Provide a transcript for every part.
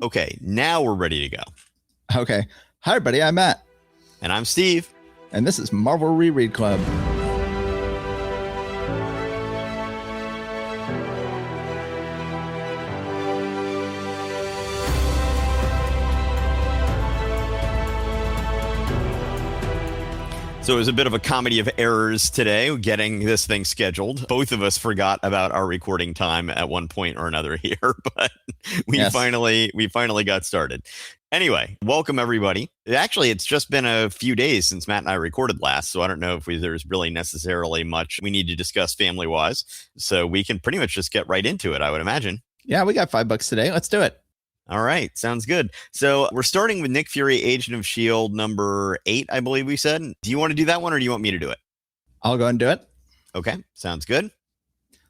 Okay, now we're ready to go. Okay. Hi, everybody. I'm Matt. And I'm Steve. And this is Marvel Reread Club. So it was a bit of a comedy of errors today, getting this thing scheduled. Both of us forgot about our recording time at one point or another here, but we finally got started. Anyway, welcome everybody. Actually, it's just been a few days since Matt and I recorded last, so I don't know if there's really necessarily much we need to discuss family-wise. So we can pretty much just get right into it, I would imagine. Yeah, we got $5 today. Let's do it. All right. Sounds good. So we're starting with Nick Fury, Agent of S.H.I.E.L.D. number 8, I believe we said. Do you want to do that one or do you want me to do it? I'll go and do it. Okay. Sounds good.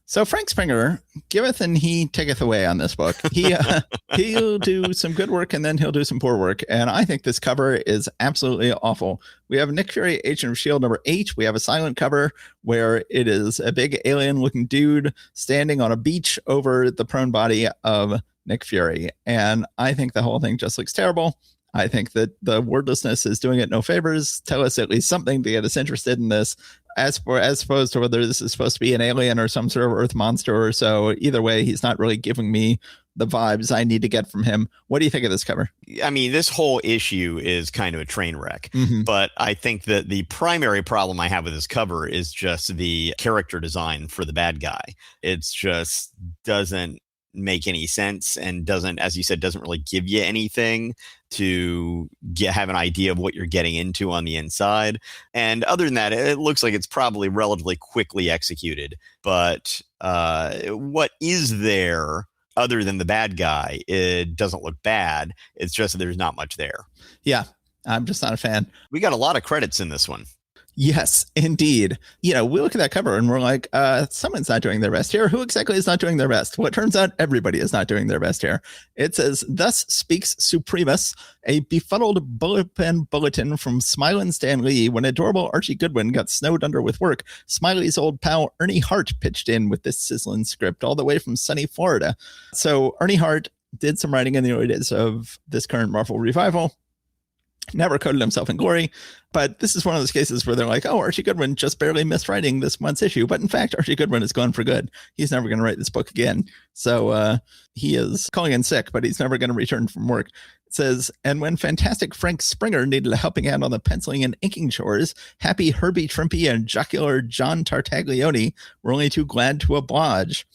So Frank Springer giveth and he taketh away on this book. He'll do some good work and then he'll do some poor work. And I think this cover is absolutely awful. We have Nick Fury, Agent of S.H.I.E.L.D. number 8. We have a silent cover where it is a big alien looking dude standing on a beach over the prone body of Nick Fury. And I think the whole thing just looks terrible. I think that the wordlessness is doing it no favors. Tell us at least something to get us interested in this, as opposed to whether this is supposed to be an alien or some sort of Earth monster or so. Either way, he's not really giving me the vibes I need to get from him. What do you think of this cover? I mean, this whole issue is kind of a train wreck, but I think that the primary problem I have with this cover is just the character design for the bad guy. It's just doesn't make any sense and doesn't, as you said, doesn't really give you anything to have an idea of what you're getting into on the inside. And other than that, it looks like it's probably relatively quickly executed. But what is there other than the bad guy? It doesn't look bad. It's just that there's not much there. Yeah, I'm just not a fan. We got a lot of credits in this one. Yes, indeed. You know, we look at that cover and we're like, someone's not doing their best here. Who exactly is not doing their best? Well, it turns out everybody is not doing their best here. It says, thus speaks Supremus, a befuddled bullpen bulletin from Smilin' Stan Lee when adorable Archie Goodwin got snowed under with work. Smiley's old pal Ernie Hart pitched in with this sizzling script all the way from sunny Florida. So Ernie Hart did some writing in the early days of this current Marvel revival. Never coated himself in glory, but this is one of those cases where they're like, oh, Archie Goodwin just barely missed writing this month's issue. But in fact, Archie Goodwin is gone for good. He's never going to write this book again. So he is calling in sick, but he's never going to return from work. It says, and when fantastic Frank Springer needed a helping hand on the penciling and inking chores, happy Herbie Trimpe and jocular John Tartaglione were only too glad to oblige.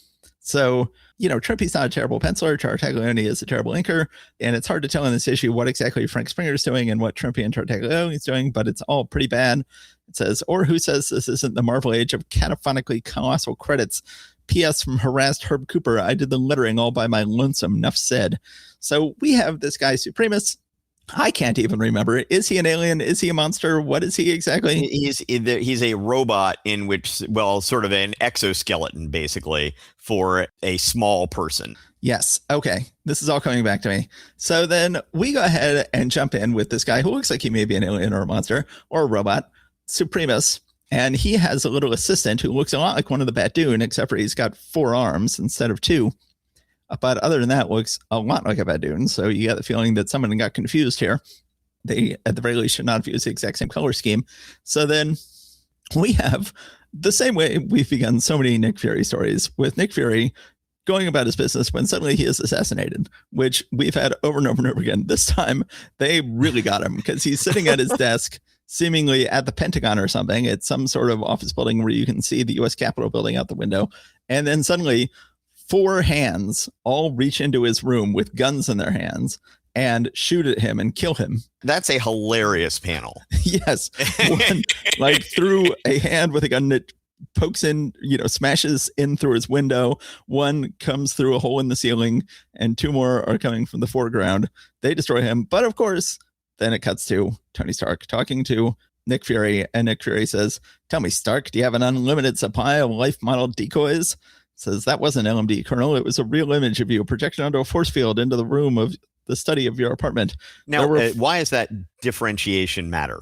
So, you know, Trimpe's not a terrible penciler. Tartaglione is a terrible inker. And it's hard to tell in this issue what exactly Frank Springer is doing and what Trimpe and Tartaglione is doing, but it's all pretty bad. It says, or who says this isn't the Marvel age of cataphonically colossal credits? P.S. from harassed Herb Cooper, I did the lettering all by my lonesome, nuff said. So we have this guy, Supremus. I can't even remember. Is he an alien? Is he a monster? What is he exactly? He's a robot in which, well, sort of an exoskeleton, basically, for a small person. Yes. Okay. This is all coming back to me. So then we go ahead and jump in with this guy who looks like he may be an alien or a monster or a robot, Supremus. And he has a little assistant who looks a lot like one of the Bat-Dune, except for he's got 4 arms instead of 2. But other than that, looks a lot like a Bat-Dune. So you get the feeling that someone got confused here. They, at the very least, should not have used the exact same color scheme. So then we have the same way we've begun so many Nick Fury stories, with Nick Fury going about his business when suddenly he is assassinated, which we've had over and over and over again. This time, they really got him because he's sitting at his desk, seemingly at the Pentagon or something. It's some sort of office building where you can see the U.S. Capitol building out the window. And then suddenly 4 hands all reach into his room with guns in their hands and shoot at him and kill him. That's a hilarious panel. Yes. One, like through a hand with a gun that pokes in, smashes in through his window. One comes through a hole in the ceiling and 2 more are coming from the foreground. They destroy him. But of course, then it cuts to Tony Stark talking to Nick Fury. And Nick Fury says, tell me, Stark, do you have an unlimited supply of life model decoys? Says, that wasn't LMD, Colonel. It was a real image of you projected onto a force field into the room of the study of your apartment. Now, why does that differentiation matter?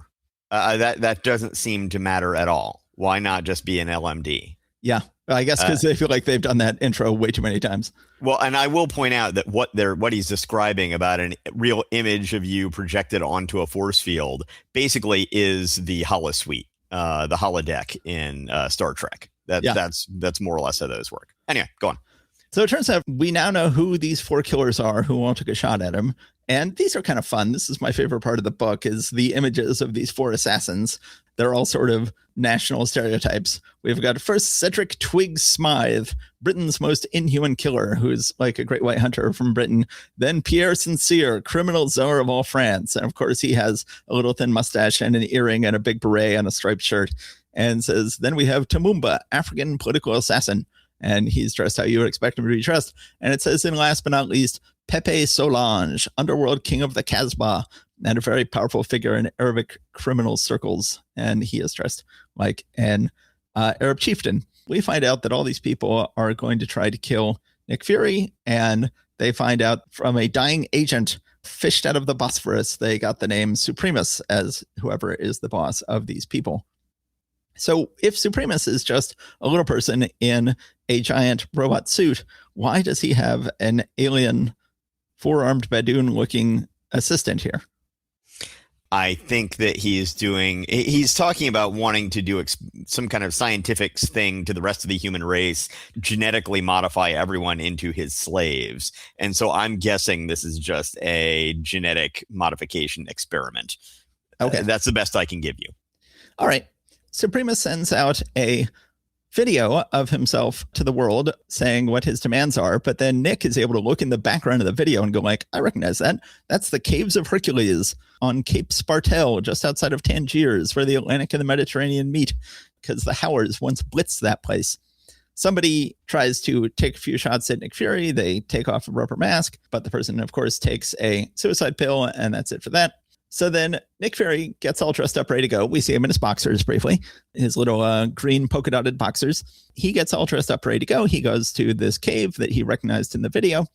That doesn't seem to matter at all. Why not just be an LMD? Yeah, I guess because they feel like they've done that intro way too many times. Well, and I will point out that what he's describing about a real image of you projected onto a force field basically is the holosuite, the holodeck in Star Trek. That's more or less how those work. Anyway, go on. So it turns out we now know who these 4 killers are who all took a shot at him. And these are kind of fun. This is my favorite part of the book, is the images of these 4 assassins. They're all sort of national stereotypes. We've got first Cedric Twiggs Smythe, Britain's most inhuman killer, who's like a great white hunter from Britain. Then Pierre Sincere, criminal czar of all France. And of course, he has a little thin mustache and an earring and a big beret and a striped shirt. And says, then we have Tamumba, African political assassin. And he's dressed how you would expect him to be dressed. And it says, and last but not least, Pepe Solange, underworld king of the Casbah, and a very powerful figure in Arabic criminal circles. And he is dressed like an Arab chieftain. We find out that all these people are going to try to kill Nick Fury, and they find out from a dying agent fished out of the Bosphorus, they got the name Supremus as whoever is the boss of these people. So if Supremus is just a little person in a giant robot suit, why does he have an alien 4-armed badoon looking assistant here? I think that he's talking about wanting to do some kind of scientific thing to the rest of the human race, genetically modify everyone into his slaves. And so I'm guessing this is just a genetic modification experiment. Okay. That's the best I can give you. All right. Supremus sends out a video of himself to the world saying what his demands are, but then Nick is able to look in the background of the video and go like, I recognize that. That's the Caves of Hercules on Cape Spartel, just outside of Tangiers, where the Atlantic and the Mediterranean meet, because the Howards once blitzed that place. Somebody tries to take a few shots at Nick Fury. They take off a rubber mask, but the person, of course, takes a suicide pill, and that's it for that. So then Nick Fury gets all dressed up, ready to go. We see him in his boxers briefly, his little green polka dotted boxers. He gets all dressed up, ready to go. He goes to this cave that he recognized in the video,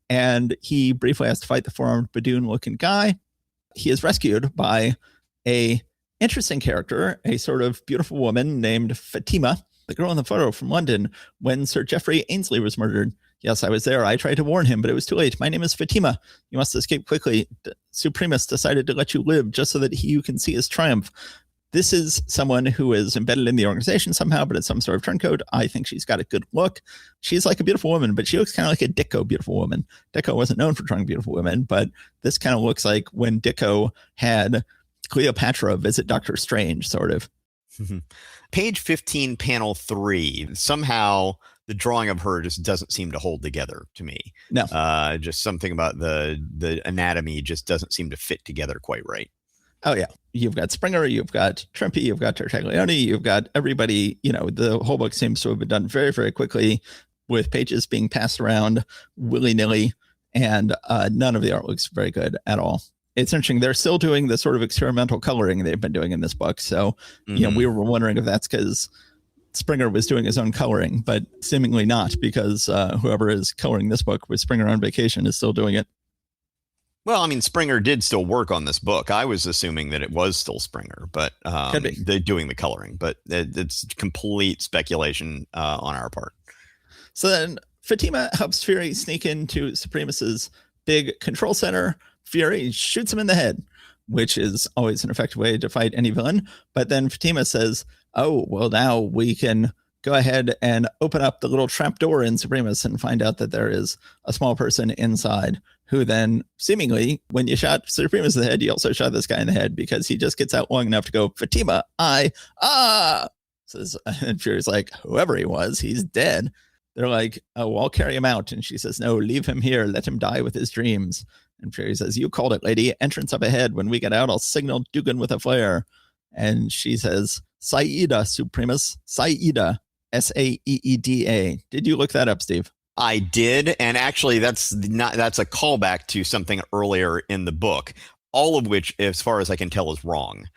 and he briefly has to fight the 4-armed badoon looking guy. He is rescued by a interesting character, a sort of beautiful woman named Fatima, the girl in the photo from London when Sir Geoffrey Ainsley was murdered. Yes, I was there. I tried to warn him, but it was too late. My name is Fatima. You must escape quickly. Supremus decided to let you live just so that you can see his triumph. This is someone who is embedded in the organization somehow, but it's some sort of turncoat. I think she's got a good look. She's like a beautiful woman, but she looks kind of like a Ditko beautiful woman. Ditko wasn't known for drawing beautiful women, but this kind of looks like when Ditko had Cleopatra visit Doctor Strange, sort of. Page 15, panel 3. Somehow the drawing of her just doesn't seem to hold together to me. No. Just something about the anatomy just doesn't seem to fit together quite right. Oh, yeah. You've got Springer, you've got Trimpe, you've got Tartaglione, you've got everybody. You know, the whole book seems to have been done very, very quickly with pages being passed around willy-nilly, and none of the art looks very good at all. It's interesting. They're still doing the sort of experimental coloring they've been doing in this book. So, you know, we were wondering if that's because Springer was doing his own coloring, but seemingly not, because whoever is coloring this book with Springer on vacation is still doing it. Well, I mean, Springer did still work on this book. I was assuming that it was still Springer, but they're doing the coloring, but it's complete speculation on our part. So then Fatima helps Fury sneak into Supremus's big control center. Fury shoots him in the head, which is always an effective way to fight any villain. But then Fatima says, oh, well, now we can go ahead and open up the little trap door in Supremus and find out that there is a small person inside, who then seemingly, when you shot Supremus in the head, you also shot this guy in the head, because he just gets out long enough to go, Fatima, says, and Fury's like, whoever he was, he's dead. They're like, oh, well, I'll carry him out. And she says, no, leave him here. Let him die with his dreams. And Fury says, you called it, lady. Entrance up ahead. When we get out, I'll signal Dugan with a flare. And she says, Saida, Supremus. Saida, Saeeda. Did you look that up, Steve? I did. And actually, that's a callback to something earlier in the book, all of which, as far as I can tell, is wrong.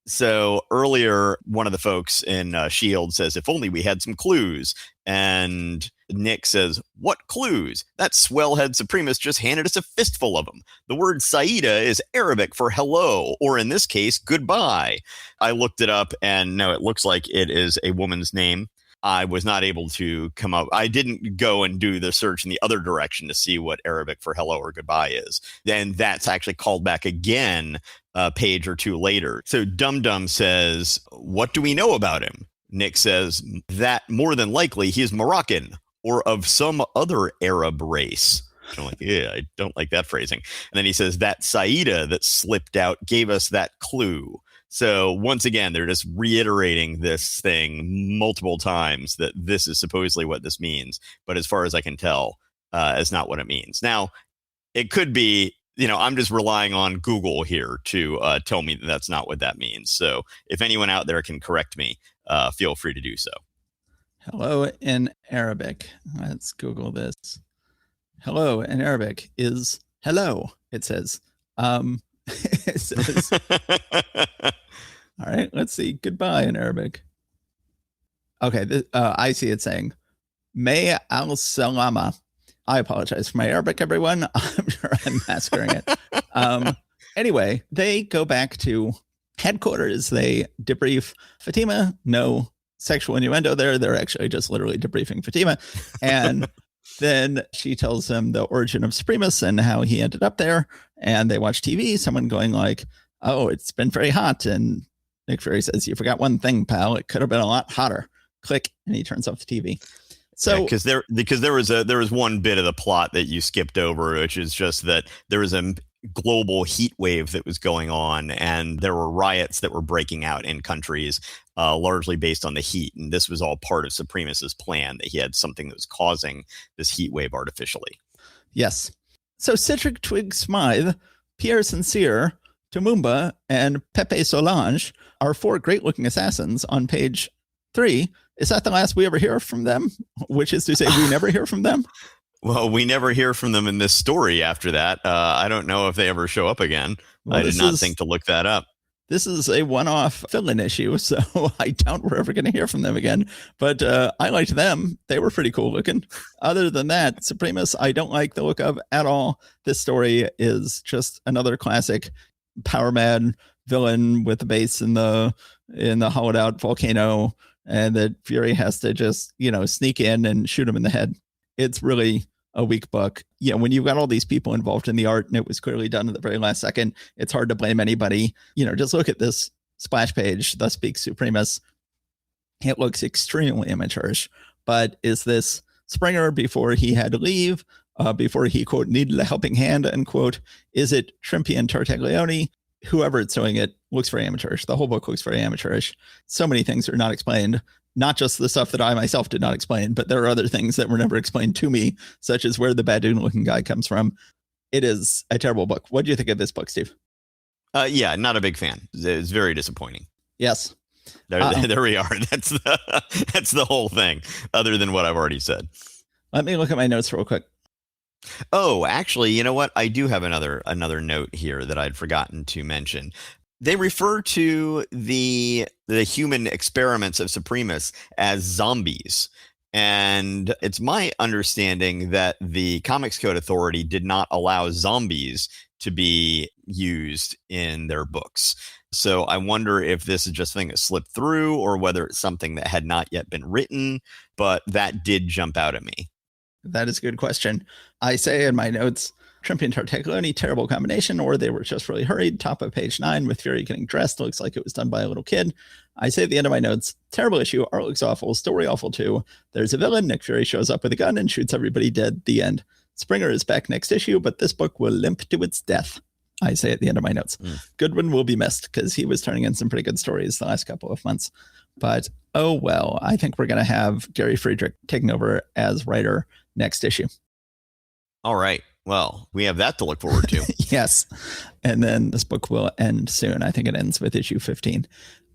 So earlier, one of the folks in S.H.I.E.L.D. says, if only we had some clues. And Nick says, what clues? That swellhead Supremus just handed us a fistful of them. The word Saida is Arabic for hello, or in this case, goodbye. I looked it up, and no, it looks like it is a woman's name. I was not able to come up. I didn't go and do the search in the other direction to see what Arabic for hello or goodbye is. Then that's actually called back again a page or two later. So Dum Dum says, "What do we know about him?" Nick says that more than likely he is Moroccan or of some other Arab race. I'm like, yeah, I don't like that phrasing. And then he says that Saida that slipped out gave us that clue. So once again, they're just reiterating this thing multiple times that this is supposedly what this means. But as far as I can tell, is not what it means. Now, it could be, I'm just relying on Google here to tell me that that's not what that means. So if anyone out there can correct me, feel free to do so. Hello in Arabic. Let's Google this. Hello in Arabic is hello, it says. It says all right, let's see. Goodbye in Arabic. Okay, I see it saying May al salama. I apologize for my Arabic, everyone. I'm sure I'm massacring it. Anyway, they go back to headquarters. They debrief Fatima. No sexual innuendo there. They're actually just literally debriefing Fatima. And then she tells them the origin of Supremus and how he ended up there. And they watch TV, someone going like, "Oh, it's been very hot." And Nick Fury says, "You forgot one thing, pal. It could have been a lot hotter." Click, and he turns off the TV. So because there was one bit of the plot that you skipped over, which is just that there was a global heat wave that was going on, and there were riots that were breaking out in countries, largely based on the heat. And this was all part of Supremus's plan, that he had something that was causing this heat wave artificially. Yes. So Cedric Twig Smythe, Pierre Sincere, Tumumba, and Pepe Solange are 4 great-looking assassins on page 3. Is that the last we ever hear from them? Which is to say, we never hear from them? Well, we never hear from them in this story after that. I don't know if they ever show up again. Well, I did not think to look that up. This is a one-off fill-in issue, so I doubt we're ever going to hear from them again. But I liked them. They were pretty cool looking. Other than that, Supremus, I don't like the look of at all. This story is just another classic power mad villain with the base in the hollowed out volcano, and that Fury has to just, sneak in and shoot him in the head. It's really a weak book. When you've got all these people involved in the art and it was clearly done at the very last second, it's hard to blame anybody. Just look at this splash page, Thus Speaks Supremus. It looks extremely amateurish, but is this Springer before he had to leave, before he, quote, needed a helping hand, unquote? Is it Trimpe and Tartaglione? Whoever it's doing it looks very amateurish. The whole book looks very amateurish. So many things are not explained. Not just the stuff that I myself did not explain, but there are other things that were never explained to me, such as where the Badoon-looking guy comes from. It is a terrible book. What do you think of this book, Steve? Yeah, not a big fan. It's very disappointing. Yes. There we are. That's the whole thing, other than what I've already said. Let me look at my notes real quick. Oh, actually, you know what? I do have another note here that I'd forgotten to mention. They refer to the human experiments of Supremus as zombies. And it's my understanding that the Comics Code Authority did not allow zombies to be used in their books. So I wonder if this is just a thing that slipped through or whether it's something that had not yet been written, but that did jump out at me. That is a good question. I say in my notes, Trimpe and Tartaglione, terrible combination, or they were just really hurried. Top of page 9 with Fury getting dressed. Looks like it was done by a little kid. I say at the end of my notes, terrible issue. Art looks awful. Story awful too. There's a villain. Nick Fury shows up with a gun and shoots everybody dead. The end. Springer is back next issue, but this book will limp to its death. I say at the end of my notes. Goodwin will be missed because he was turning in some pretty good stories the last couple of months. But, oh well, I think we're going to have Gary Friedrich taking over as writer next issue. All right. Well, we have that to look forward to. Yes. And then this book will end soon. I think it ends with issue 15.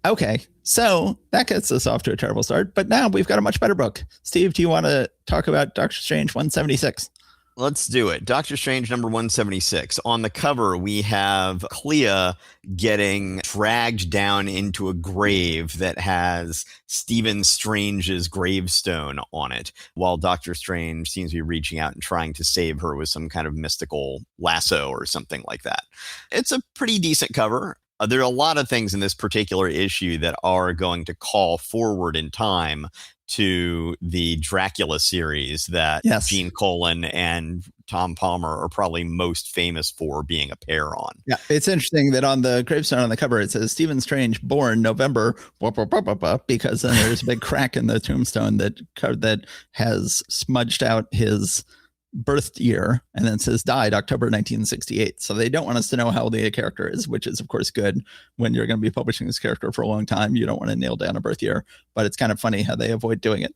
Okay. So that gets us off to a terrible start. But now we've got a much better book. Steve, do you want to talk about Doctor Strange 176? Let's do it. Doctor Strange number 176. On the cover, we have Clea getting dragged down into a grave that has Stephen Strange's gravestone on it, while Doctor Strange seems to be reaching out and trying to save her with some kind of mystical lasso or something like that. It's a pretty decent cover. There are a lot of things in this particular issue that are going to call forward in time to the Dracula series that Gene Colan and Tom Palmer are probably most famous for being a pair on. Yeah, it's interesting that on the gravestone on the cover it says Stephen Strange born November, because then there's a big crack in the tombstone that has smudged out his birth year, and then it says died October 1968. So they don't want us to know how old the character is, which is of course good when you're going to be publishing this character for a long time. You don't want to nail down a birth year, but it's kind of funny how they avoid doing it.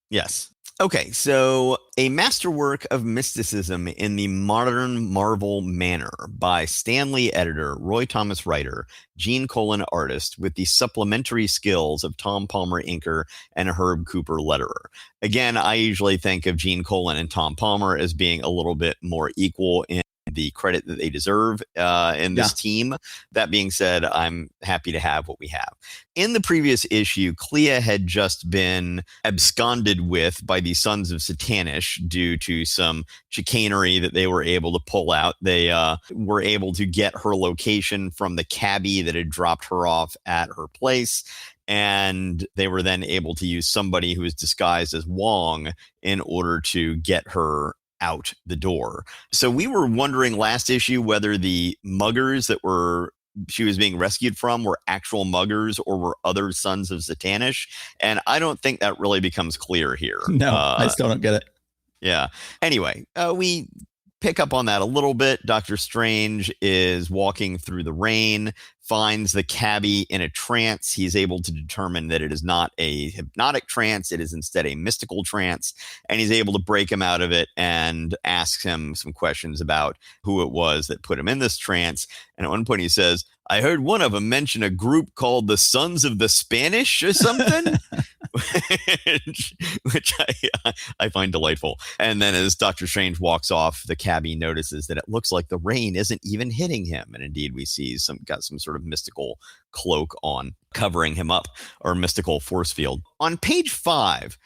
Yes. Okay, so a masterwork of mysticism in the modern Marvel manner by Stan Lee editor, Roy Thomas writer, Gene Colan artist, with the supplementary skills of Tom Palmer inker and Herb Cooper letterer. Again, I usually think of Gene Colan and Tom Palmer as being a little bit more equal in the credit that they deserve in this team. That being said, I'm happy to have what we have. In the previous issue, Clea had just been absconded with by the Sons of Satanish due to some chicanery that they were able to pull out. They were able to get her location from the cabbie that had dropped her off at her place. And they were then able to use somebody who was disguised as Wong in order to get her out the door. So we were wondering last issue whether the muggers that she was being rescued from were actual muggers or were other Sons of Satanish. And I don't think that really becomes clear here. No, I still don't get it. Yeah. Anyway, we pick up on that a little bit. Dr. Strange is walking through the rain, finds the cabbie in a trance. He's able to determine that it is not a hypnotic trance. It is instead a mystical trance. And he's able to break him out of it and asks him some questions about who it was that put him in this trance. And at one point he says, I heard one of them mention a group called the Sons of the Spanish or something, which I find delightful. And then as Dr. Strange walks off, the cabbie notices that it looks like the rain isn't even hitting him. And indeed, we see got some sort of mystical cloak on covering him up, or mystical force field. On page 5,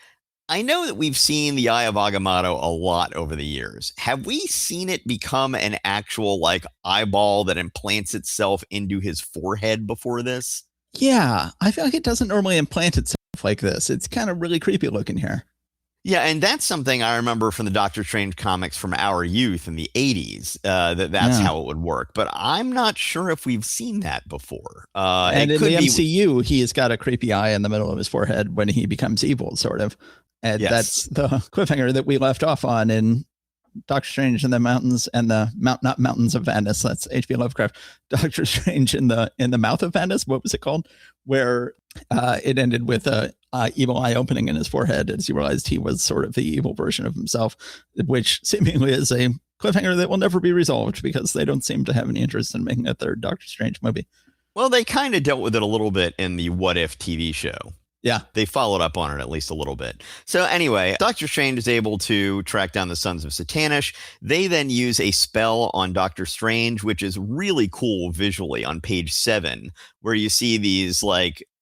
I know that we've seen the Eye of Agamotto a lot over the years. Have we seen it become an actual eyeball that implants itself into his forehead before this? Yeah, I feel like it doesn't normally implant itself like this. It's kind of really creepy looking here. Yeah, and that's something I remember from the Doctor Strange comics from our youth in the 80s, that's how it would work. But I'm not sure if we've seen that before. And in the MCU, he has got a creepy eye in the middle of his forehead when he becomes evil, sort of. And that's the cliffhanger that we left off on in Doctor Strange in the Mountains and not Mountains of Madness. That's H.P. Lovecraft. Doctor Strange in the Mouth of Madness. What was it called? Where it ended with a evil eye opening in his forehead as he realized he was sort of the evil version of himself, which seemingly is a cliffhanger that will never be resolved because they don't seem to have any interest in making a third Doctor Strange movie. Well, they kind of dealt with it a little bit in the What If TV show. Yeah. They followed up on it at least a little bit. So anyway, Doctor Strange is able to track down the Sons of Satanish. They then use a spell on Doctor Strange, which is really cool visually on page 7, where you see these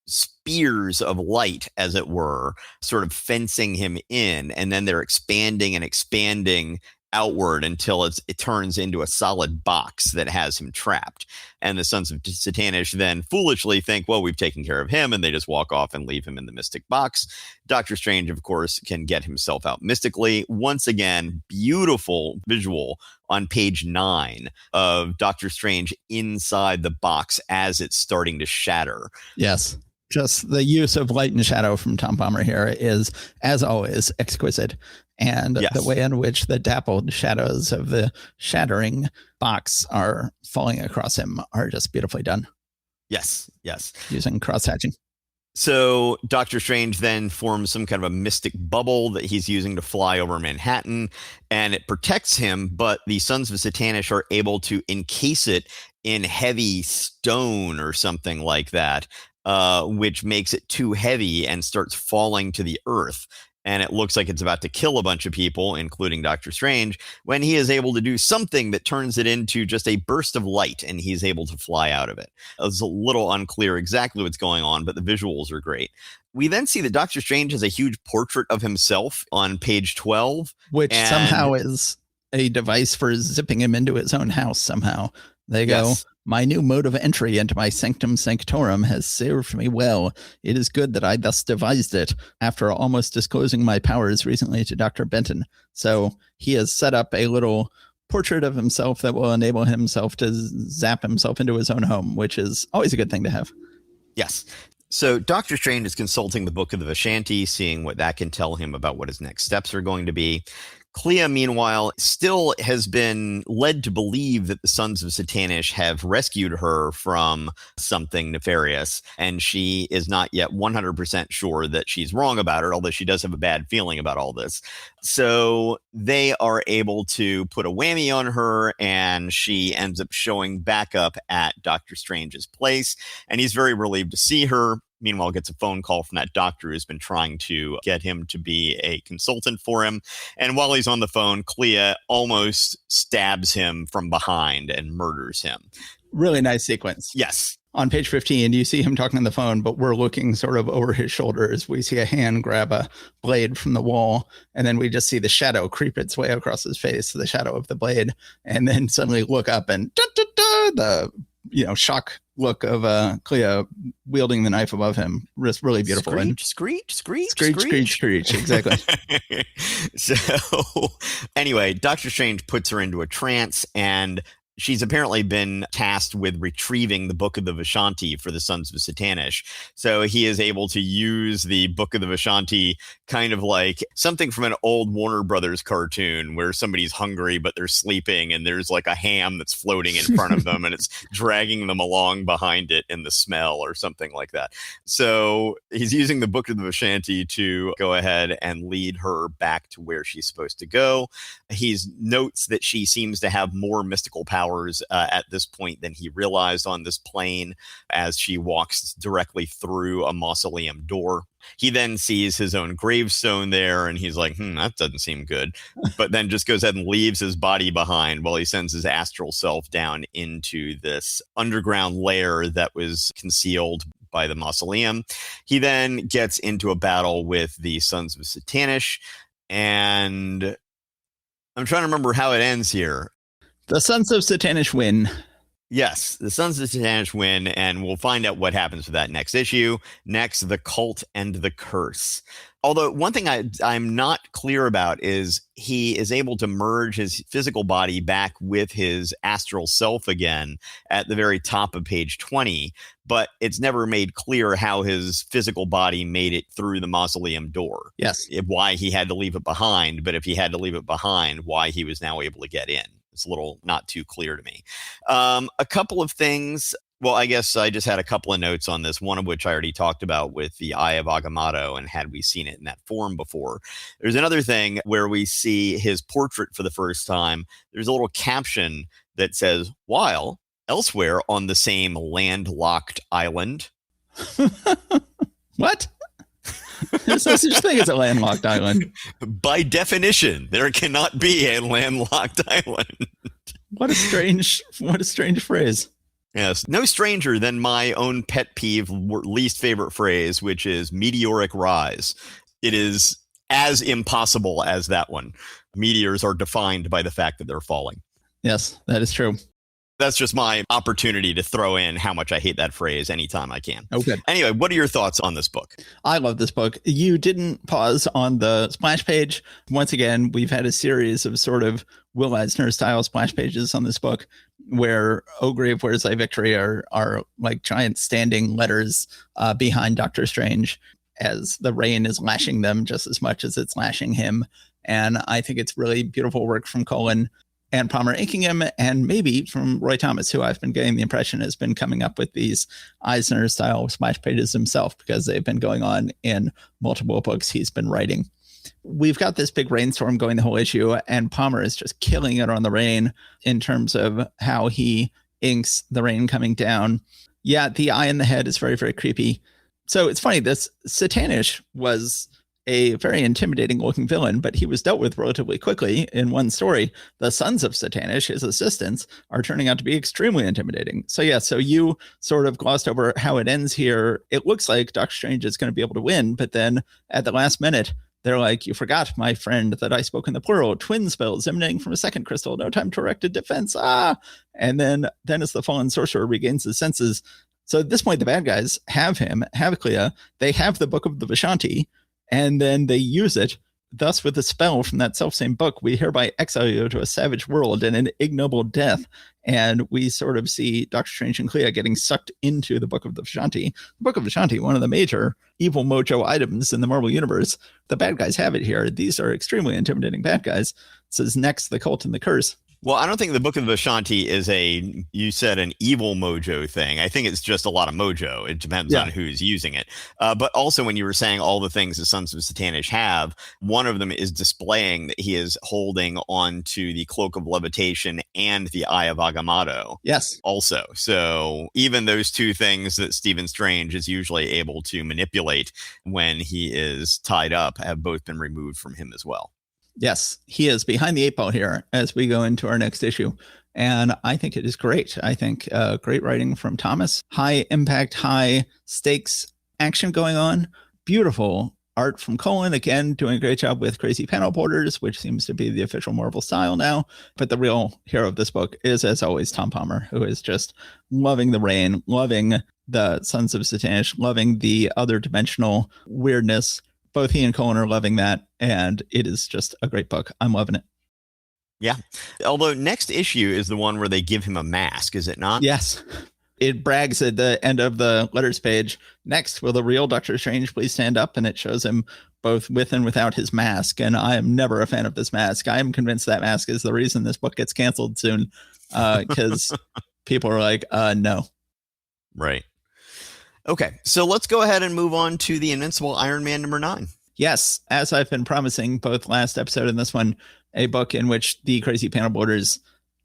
spears of light, as it were, sort of fencing him in. And then they're expanding and expanding outward until it turns into a solid box that has him trapped. And the Sons of Satanish then foolishly think, well, we've taken care of him, and they just walk off and leave him in the mystic box. Doctor Strange, of course, can get himself out mystically. Once again, beautiful visual on page 9 of Doctor Strange inside the box as it's starting to shatter. Yes. Just the use of light and shadow from Tom Palmer here is, as always, exquisite. And the way in which the dappled shadows of the shattering box are falling across him are just beautifully done. Yes. Using cross-hatching. So Doctor Strange then forms some kind of a mystic bubble that he's using to fly over Manhattan, and it protects him, but the Sons of Satanish are able to encase it in heavy stone or something like that, which makes it too heavy and starts falling to the earth. And it looks like it's about to kill a bunch of people, including Doctor Strange, when he is able to do something that turns it into just a burst of light, and he's able to fly out of it. It's a little unclear exactly what's going on, but the visuals are great. We then see that Doctor Strange has a huge portrait of himself on page 12. Which somehow is a device for zipping him into his own house somehow. They go, my new mode of entry into my sanctum sanctorum has served me well. It is good that I thus devised it after almost disclosing my powers recently to Dr. Benton. So he has set up a little portrait of himself that will enable himself to zap himself into his own home, which is always a good thing to have. Yes. So Doctor Strange is consulting the Book of the Vishanti, seeing what that can tell him about what his next steps are going to be. Clea, meanwhile, still has been led to believe that the Sons of Satanish have rescued her from something nefarious, and she is not yet 100% sure that she's wrong about it, although she does have a bad feeling about all this. So they are able to put a whammy on her, and she ends up showing back up at Doctor Strange's place, and he's very relieved to see her. Meanwhile, gets a phone call from that doctor who's been trying to get him to be a consultant for him. And while he's on the phone, Clea almost stabs him from behind and murders him. Really nice sequence. Yes. On page 15, you see him talking on the phone, but we're looking sort of over his shoulders. We see a hand grab a blade from the wall, and then we just see the shadow creep its way across his face, the shadow of the blade, and then suddenly look up and the shock look of Clea wielding the knife above him. Really beautiful. Screech. Exactly. So anyway, Doctor Strange puts her into a trance, and she's apparently been tasked with retrieving the Book of the Vishanti for the Sons of Satanish. So he is able to use the Book of the Vishanti kind of like something from an old Warner Brothers cartoon where somebody's hungry, but they're sleeping, and there's like a ham that's floating in front of them, and it's dragging them along behind it in the smell or something like that. So he's using the Book of the Vishanti to go ahead and lead her back to where she's supposed to go. He notes that she seems to have more mystical powers at this point than he realized on this plane as she walks directly through a mausoleum door. He then sees his own gravestone there, and he's like, that doesn't seem good. But then just goes ahead and leaves his body behind while he sends his astral self down into this underground lair that was concealed by the mausoleum. He then gets into a battle with the Sons of Satanish, and I'm trying to remember how it ends here. The Sons of Satanish win. Yes, the Sons of Satanish win, and we'll find out what happens with that next issue. Next, the Cult and the Curse. Although one thing I'm not clear about is he is able to merge his physical body back with his astral self again at the very top of page 20, but it's never made clear how his physical body made it through the mausoleum door. Yes. Why he had to leave it behind, but if he had to leave it behind, why he was now able to get in. It's a little not too clear to me. A couple of things. Well, I guess I just had a couple of notes on this, one of which I already talked about with the Eye of Agamotto, and had we seen it in that form before. There's another thing where we see his portrait for the first time. There's a little caption that says, while elsewhere on the same landlocked island. What? There's no such thing as a landlocked island. By definition, there cannot be a landlocked island. What a strange phrase. Yes, no stranger than my own pet peeve, least favorite phrase, which is meteoric rise. It is as impossible as that one. Meteors are defined by the fact that they're falling. Yes, that is true. That's just my opportunity to throw in how much I hate that phrase anytime I can. Okay. Anyway, what are your thoughts on this book? I love this book. You didn't pause on the splash page. Once again, we've had a series of sort of Will Eisner style splash pages on this book where "O Grave, Where's Thy Victory" are like giant standing letters behind Doctor Strange as the rain is lashing them just as much as it's lashing him. And I think it's really beautiful work from Colin and Palmer inking him, and maybe from Roy Thomas, who I've been getting the impression has been coming up with these Eisner-style splash pages himself, because they've been going on in multiple books he's been writing. We've got this big rainstorm going the whole issue, and Palmer is just killing it on the rain in terms of how he inks the rain coming down. Yeah, the eye in the head is very, very creepy. So it's funny, this Satanish was a very intimidating looking villain, but he was dealt with relatively quickly in one story. The Sons of Satanish, his assistants, are turning out to be extremely intimidating. So yeah, so you sort of glossed over how it ends here. It looks like Doctor Strange is going to be able to win, but then at the last minute, They're like, you forgot, my friend, that I spoke in the plural. Twin spells emanating from a second crystal. No time to erect a defense. And then as the fallen sorcerer regains his senses. So at this point, the bad guys have him, have Clea. They have the Book of the Vishanti, and then they use it. Thus, with a spell from that self-same book, we hereby exile you to a savage world and an ignoble death. And we sort of see Doctor Strange and Clea getting sucked into the Book of the Vishanti. The Book of Vishanti, one of the major evil mojo items in the Marvel Universe. The bad guys have it here. These are extremely intimidating bad guys. It says next, the cult and the curse. Well, I don't think the Book of Vishanti is you said an evil mojo thing. I think it's just a lot of mojo. It depends on who's using it. But also when you were saying all the things the Sons of Satanish have, one of them is displaying that he is holding on to the Cloak of Levitation and the Eye of Agamotto. Yes. Also. So even those two things that Stephen Strange is usually able to manipulate when he is tied up have both been removed from him as well. Yes, he is behind the 8 ball here as we go into our next issue. And I think it is great. I think great writing from Thomas. High impact, high stakes action going on. Beautiful art from Colin. Again, doing a great job with crazy panel borders, which seems to be the official Marvel style now. But the real hero of this book is, as always, Tom Palmer, who is just loving the rain, loving the Sons of Satanish, loving the other dimensional weirdness. Both he and Colin are loving that, and it is just a great book. I'm loving it. Yeah. Although next issue is the one where they give him a mask, is it not? Yes. It brags at the end of the letters page, next, will the real Doctor Strange please stand up? And it shows him both with and without his mask. And I am never a fan of this mask. I am convinced that mask is the reason this book gets canceled soon, because people are like, no. Right. Okay, so let's go ahead and move on to the Invincible Iron Man number 9. Yes, as I've been promising both last episode and this one, a book in which the crazy panel borders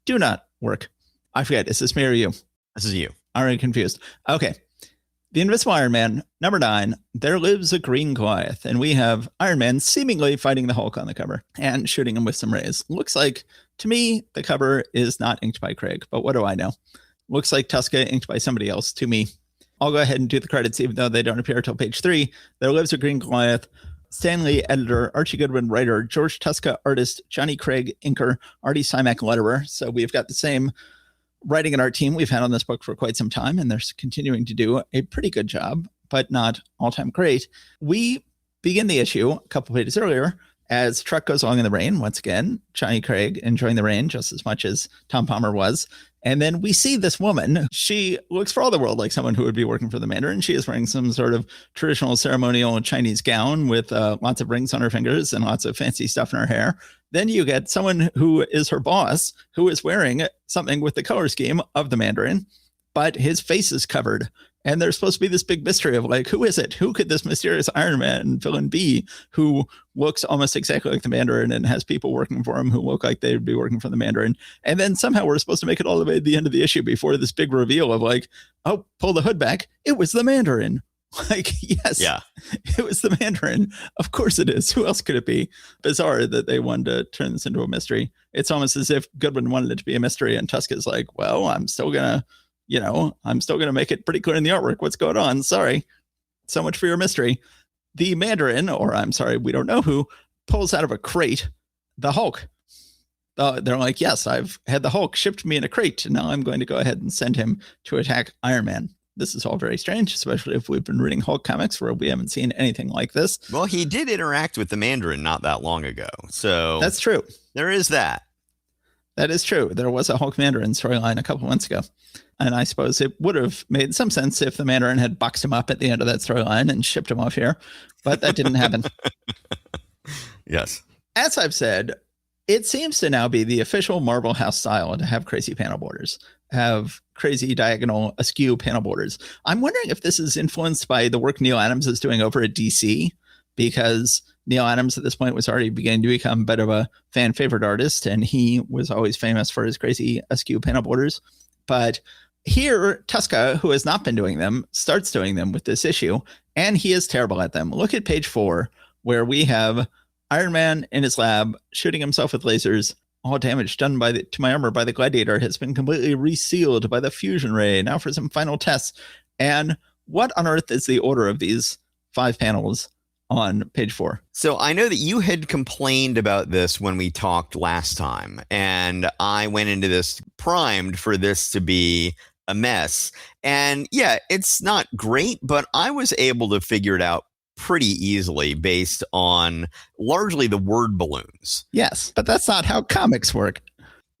do not work. I forget, is this me or you? This is you. Already confused. Okay. The Invincible Iron Man, number 9, there lives a green Goliath, and we have Iron Man seemingly fighting the Hulk on the cover and shooting him with some rays. Looks like, to me, the cover is not inked by Craig, but what do I know? Looks like Tuska inked by somebody else to me. I'll go ahead and do the credits, even though they don't appear until page 3. There lives a green Goliath. Stan Lee, editor, Archie Goodwin, writer, George Tuska, artist, Johnny Craig, inker, Artie Simak, letterer. So we've got the same writing and art team we've had on this book for quite some time, and they're continuing to do a pretty good job, but not all-time great. We begin the issue a couple pages earlier as truck goes along in the rain. Once again, Johnny Craig enjoying the rain just as much as Tom Palmer was. And then we see this woman. She looks for all the world like someone who would be working for the Mandarin. She is wearing some sort of traditional ceremonial Chinese gown with lots of rings on her fingers and lots of fancy stuff in her hair. Then you get someone who is her boss, who is wearing something with the color scheme of the Mandarin, but his face is covered. And there's supposed to be this big mystery of like, who is it? Who could this mysterious Iron Man villain be who looks almost exactly like the Mandarin and has people working for him who look like they'd be working for the Mandarin? And then somehow we're supposed to make it all the way to the end of the issue before this big reveal of like, oh, pull the hood back. It was the Mandarin. Like, yes, yeah, it was the Mandarin. Of course it is. Who else could it be? Bizarre that they wanted to turn this into a mystery. It's almost as if Goodwin wanted it to be a mystery and Tusk is like, well, I'm still going to make it pretty clear in the artwork what's going on. Sorry. So much for your mystery. The Mandarin, or I'm sorry, we don't know who, pulls out of a crate the Hulk. They're like, yes, I've had the Hulk shipped me in a crate. And now I'm going to go ahead and send him to attack Iron Man. This is all very strange, especially if we've been reading Hulk comics where we haven't seen anything like this. Well, he did interact with the Mandarin not that long ago. So that's true. There is that. That is true. There was a Hulk Mandarin storyline a couple months ago. And I suppose it would have made some sense if the Mandarin had boxed him up at the end of that storyline and shipped him off here. But that didn't happen. Yes. As I've said, it seems to now be the official Marvel House style to have crazy panel borders, have crazy diagonal askew panel borders. I'm wondering if this is influenced by the work Neil Adams is doing over at DC, because Neil Adams at this point was already beginning to become a bit of a fan favorite artist, and he was always famous for his crazy askew panel borders. But here, Tuska, who has not been doing them, starts doing them with this issue, and he is terrible at them. Look at page 4, where we have Iron Man in his lab shooting himself with lasers. All damage done to my armor by the Gladiator has been completely resealed by the fusion ray. Now for some final tests. And what on earth is the order of these 5 panels? on page 4. So I know that you had complained about this when we talked last time, and I went into this primed for this to be a mess. And yeah, it's not great, but I was able to figure it out pretty easily based on largely the word balloons. Yes, but that's not how comics work.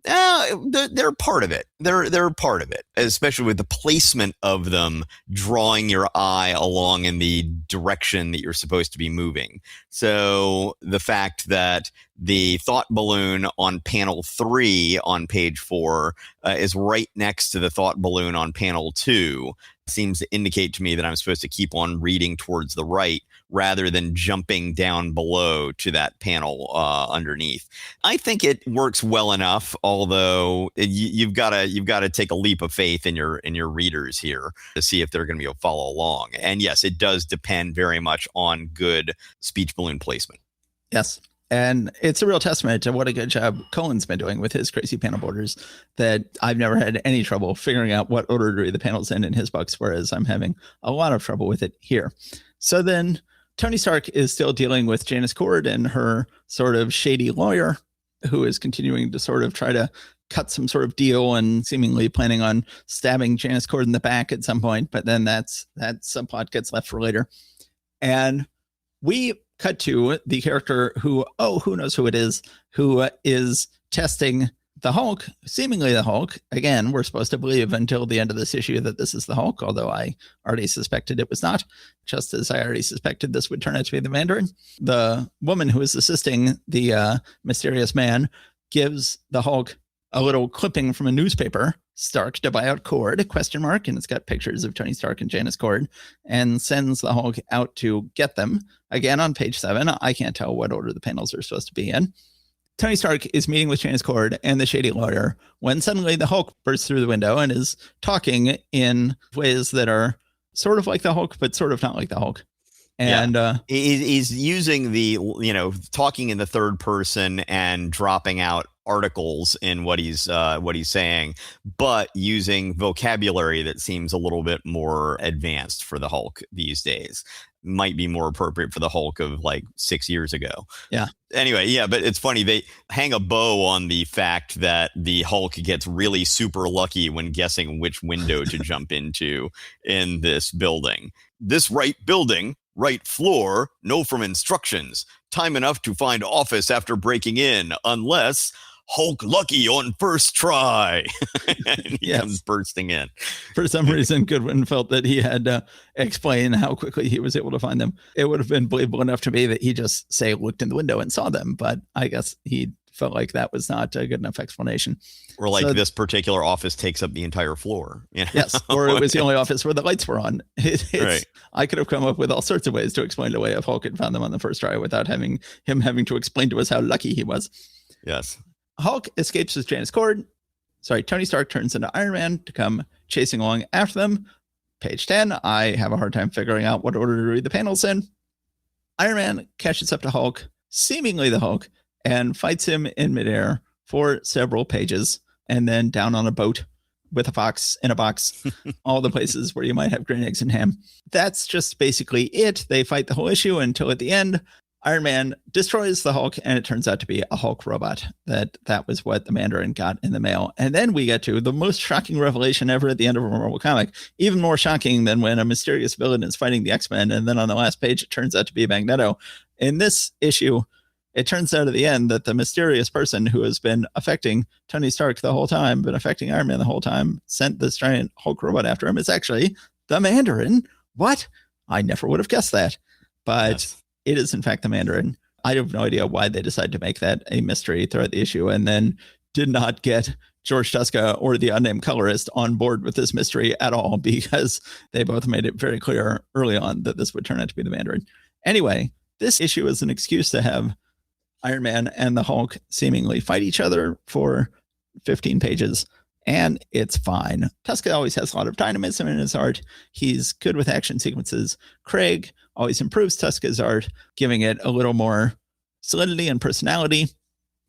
They're part of it. They're part of it, especially with the placement of them drawing your eye along in the direction that you're supposed to be moving. So the fact that the thought balloon on panel 3 on page 4 is right next to the thought balloon on panel 2 seems to indicate to me that I'm supposed to keep on reading towards the right rather than jumping down below to that panel underneath. I think it works well enough, although you've got to take a leap of faith in your readers here to see if they're going to be able to follow along. And yes, it does depend very much on good speech balloon placement. Yes. And it's a real testament to what a good job Colin's been doing with his crazy panel borders, that I've never had any trouble figuring out what order to read the panels in his books, whereas I'm having a lot of trouble with it here. So then Tony Stark is still dealing with Janice Cord and her sort of shady lawyer, who is continuing to sort of try to cut some sort of deal and seemingly planning on stabbing Janice Cord in the back at some point. But then that subplot gets left for later. And we cut to the character who knows who it is, who is testing the Hulk, seemingly the Hulk. Again, we're supposed to believe until the end of this issue that this is the Hulk, although I already suspected it was not, just as I already suspected this would turn out to be the Mandarin. The woman who is assisting the mysterious man gives the Hulk a little clipping from a newspaper, Stark to buy out Cord, ? And it's got pictures of Tony Stark and Janice Cord, and sends the Hulk out to get them. Again, on page 7, I can't tell what order the panels are supposed to be in. Tony Stark is meeting with Janice Cord and the shady lawyer when suddenly the Hulk bursts through the window and is talking in ways that are sort of like the Hulk, but sort of not like the Hulk. And he's using the, talking in the third person and dropping out articles in what he's saying, but using vocabulary that seems a little bit more advanced for the Hulk these days. Might be more appropriate for the Hulk of like 6 years ago. Yeah. Anyway, yeah, but it's funny. They hang a bow on the fact that the Hulk gets really super lucky when guessing which window to jump into in this building. This right building, right floor, no from instructions. Time enough to find office after breaking in, unless Hulk lucky on first try. And he comes bursting in. For some reason, Goodwin felt that he had to explain how quickly he was able to find them. It would have been believable enough to me that he just, say, looked in the window and saw them. But I guess he felt like that was not a good enough explanation. Or like this particular office takes up the entire floor. Yes, or it was the only office where the lights were on. Right. I could have come up with all sorts of ways to explain away if Hulk had found them on the first try without him having to explain to us how lucky he was. Yes. Hulk escapes with Janice Cord. Tony Stark turns into Iron Man to come chasing along after them. Page 10, I have a hard time figuring out what order to read the panels in. Iron Man catches up to Hulk, seemingly the Hulk, and fights him in midair for several pages, and then down on a boat with a fox in a box, all the places where you might have green eggs and ham. That's just basically it. They fight the whole issue until at the end, Iron Man destroys the Hulk, and it turns out to be a Hulk robot. That was what the Mandarin got in the mail. And then we get to the most shocking revelation ever at the end of a Marvel comic, even more shocking than when a mysterious villain is fighting the X-Men, and then on the last page, it turns out to be Magneto. In this issue, it turns out at the end that the mysterious person who has been affecting Tony Stark the whole time, been affecting Iron Man the whole time, sent this giant Hulk robot after him, is actually the Mandarin. What? I never would have guessed that. But yes. It is, in fact, the Mandarin. I have no idea why they decided to make that a mystery throughout the issue and then did not get George Tuska or the unnamed colorist on board with this mystery at all, because they both made it very clear early on that this would turn out to be the Mandarin. Anyway, this issue is an excuse to have Iron Man and the Hulk seemingly fight each other for 15 pages, and it's fine. Tuska always has a lot of dynamism in his art. He's good with action sequences. Craig always improves Tuska's art, giving it a little more solidity and personality,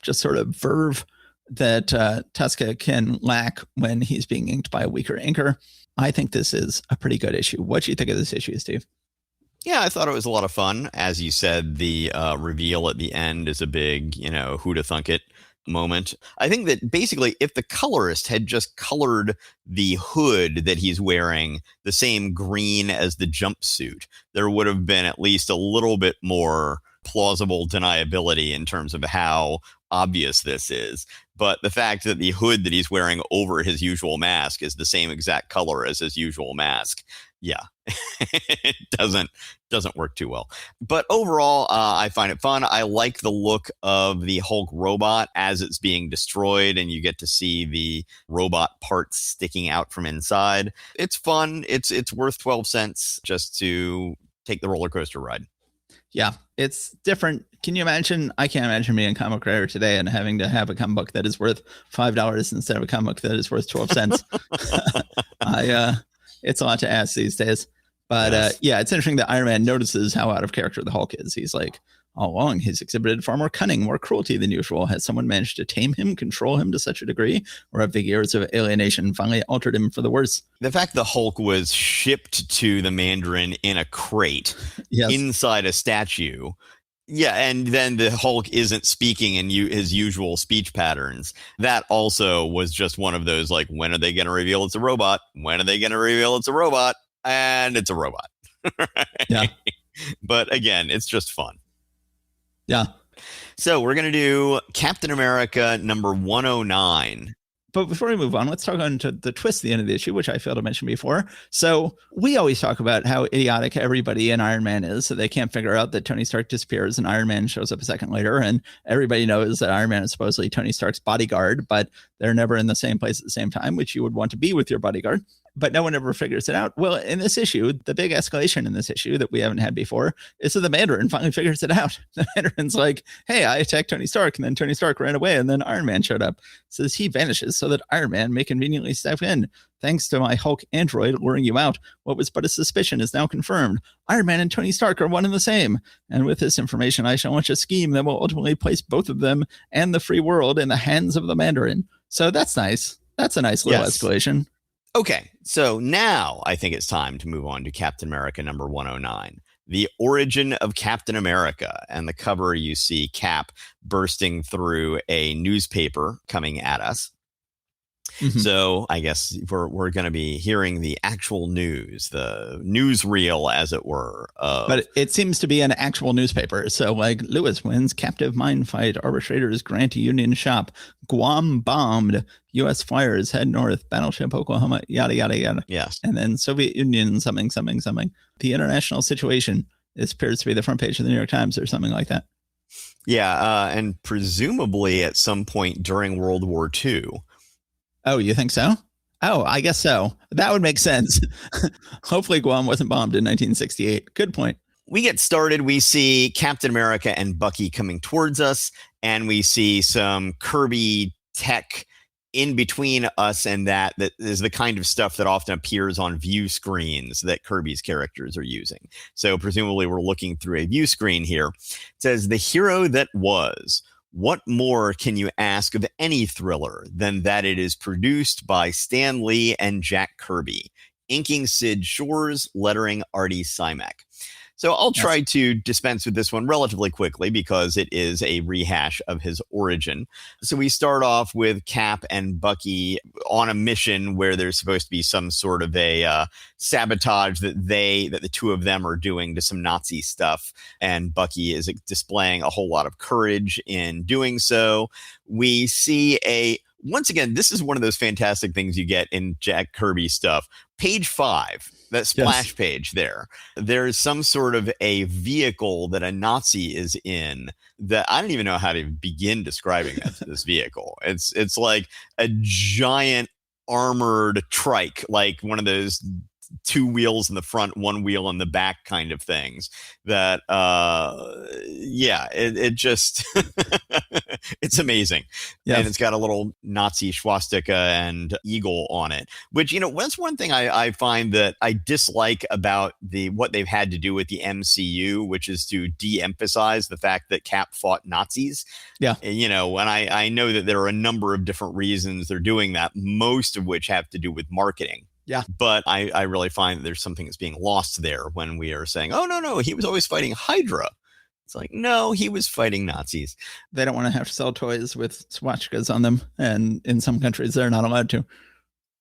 just sort of verve that Tuska can lack when he's being inked by a weaker inker. I think this is a pretty good issue. What do you think of this issue, Steve? Yeah, I thought it was a lot of fun. As you said, the reveal at the end is a big, who'da thunk it moment. I think that basically, if the colorist had just colored the hood that he's wearing the same green as the jumpsuit, there would have been at least a little bit more plausible deniability in terms of how obvious this is. But the fact that the hood that he's wearing over his usual mask is the same exact color as his usual mask, yeah, it doesn't work too well. But overall, I find it fun. I like the look of the Hulk robot as it's being destroyed, and you get to see the robot parts sticking out from inside. It's fun. It's worth 12 cents just to take the roller coaster ride. Yeah, it's different. Can you imagine? I can't imagine being a comic writer today and having to have a comic book that is worth $5 instead of a comic book that is worth 12 cents. It's a lot to ask these days. But yes. Yeah, it's interesting that Iron Man notices how out of character the Hulk is. He's like, all along, he's exhibited far more cunning, more cruelty than usual. Has someone managed to tame him, control him to such a degree? Or have the years of alienation finally altered him for the worse? The fact the Hulk was shipped to the Mandarin in a crate inside a statue. Yeah, and then the Hulk isn't speaking in his usual speech patterns. That also was just one of those, like, when are they going to reveal it's a robot? When are they going to reveal it's a robot? And it's a robot. Right? Yeah. But again, it's just fun. Yeah. So we're going to do Captain America number 109. But before we move on, let's talk on to the twist at the end of the issue, which I failed to mention before. So we always talk about how idiotic everybody in Iron Man is. So they can't figure out that Tony Stark disappears and Iron Man shows up a second later. And everybody knows that Iron Man is supposedly Tony Stark's bodyguard, but they're never in the same place at the same time, which you would want to be with your bodyguard. But no one ever figures it out. Well, in this issue, the big escalation in this issue that we haven't had before is that the Mandarin finally figures it out. The Mandarin's like, hey, I attacked Tony Stark, and then Tony Stark ran away, and then Iron Man showed up. Says he vanishes so that Iron Man may conveniently step in. Thanks to my Hulk android luring you out, what was but a suspicion is now confirmed. Iron Man and Tony Stark are one and the same. And with this information, I shall launch a scheme that will ultimately place both of them and the free world in the hands of the Mandarin. So that's nice. That's a nice little escalation. Okay, so now I think it's time to move on to Captain America number 109, the origin of Captain America. And the cover, you see Cap bursting through a newspaper coming at us. Mm-hmm. So I guess we're going to be hearing the actual news, the newsreel, as it were. But it seems to be an actual newspaper. So like Lewis wins captive mine fight. Arbitrators grant Union shop. Guam bombed. U.S. flyers head north. Battleship Oklahoma. Yada, yada, yada. Yes. And then Soviet Union something, something, something. The international situation. This appears to be the front page of the New York Times or something like that. Yeah. And presumably at some point during World War II. Oh, you think so? Oh, I guess so. That would make sense. Hopefully Guam wasn't bombed in 1968. Good point. We get started. We see Captain America and Bucky coming towards us, and we see some Kirby tech in between us and that is the kind of stuff that often appears on view screens that Kirby's characters are using. So presumably we're looking through a view screen here. It says, the hero that was. What more can you ask of any thriller than that it is produced by Stan Lee and Jack Kirby, inking Sid Shores, lettering Artie Simek? So I'll try to dispense with this one relatively quickly because it is a rehash of his origin. So we start off with Cap and Bucky on a mission where there's supposed to be some sort of a sabotage that the two of them are doing to some Nazi stuff. And Bucky is displaying a whole lot of courage in doing so. We see once again, this is one of those fantastic things you get in Jack Kirby stuff. Page 5. That splash page there's some sort of a vehicle that a Nazi is in that I don't even know how to begin describing this vehicle. It's like a giant armored trike, like one of those 2 wheels in the front, 1 wheel in the back kind of things that, it just, it's amazing. Yeah. And it's got a little Nazi swastika and eagle on it, which, that's one thing I find that I dislike about what they've had to do with the MCU, which is to de-emphasize the fact that Cap fought Nazis. Yeah. And I know that there are a number of different reasons they're doing that, most of which have to do with marketing. Yeah. But I really find that there's something that's being lost there when we are saying, oh, no, he was always fighting Hydra. It's like, no, he was fighting Nazis. They don't want to have to sell toys with swastikas on them. And in some countries, they're not allowed to.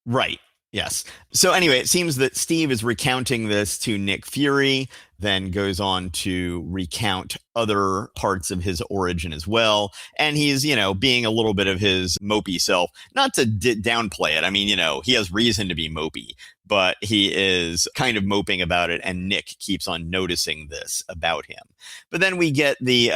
Right. Yes. So anyway, it seems that Steve is recounting this to Nick Fury, then goes on to recount other parts of his origin as well. And he's, being a little bit of his mopey self, not to downplay it. I mean, he has reason to be mopey, but he is kind of moping about it. And Nick keeps on noticing this about him. But then we get the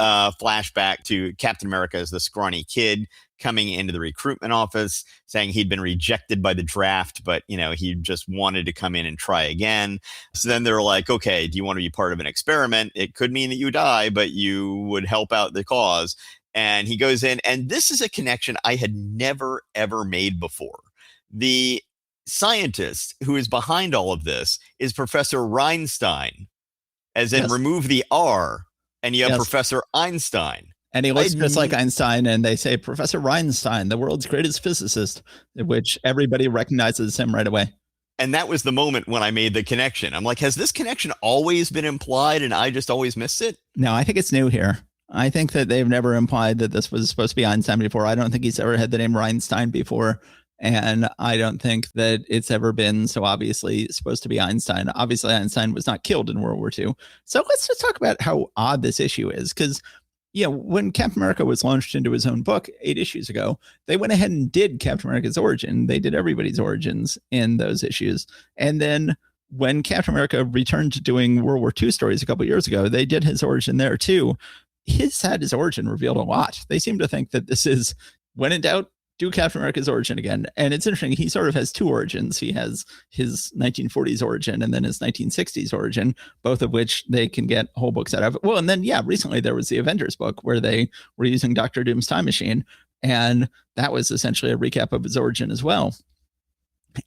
flashback to Captain America as the scrawny kid coming into the recruitment office saying he'd been rejected by the draft, but, he just wanted to come in and try again. So then they're like, okay, do you want to be part of an experiment? It could mean that you die, but you would help out the cause. And he goes in, and this is a connection I had never, ever made before. The scientist who is behind all of this is Professor Reinstein, as in remove the R, and you have Professor Einstein. And he looks just like Einstein, and they say, Professor Reinstein, the world's greatest physicist, which everybody recognizes him right away. And that was the moment when I made the connection. I'm like, has this connection always been implied and I just always missed it? No, I think it's new here. I think that they've never implied that this was supposed to be Einstein before. I don't think he's ever had the name Reinstein before. And I don't think that it's ever been so obviously supposed to be Einstein. Obviously, Einstein was not killed in World War II. So let's just talk about how odd this issue is, because when Captain America was launched into his own book 8 issues ago, they went ahead and did Captain America's origin. They did everybody's origins in those issues. And then when Captain America returned to doing World War II stories a couple of years ago, they did his origin there too. His origin revealed a lot. They seem to think that this is, when in doubt, do Captain America's origin again. And it's interesting. He sort of has 2 origins. He has his 1940s origin and then his 1960s origin, both of which they can get whole books out of. Well, and then, recently there was the Avengers book where they were using Dr. Doom's time machine. And that was essentially a recap of his origin as well.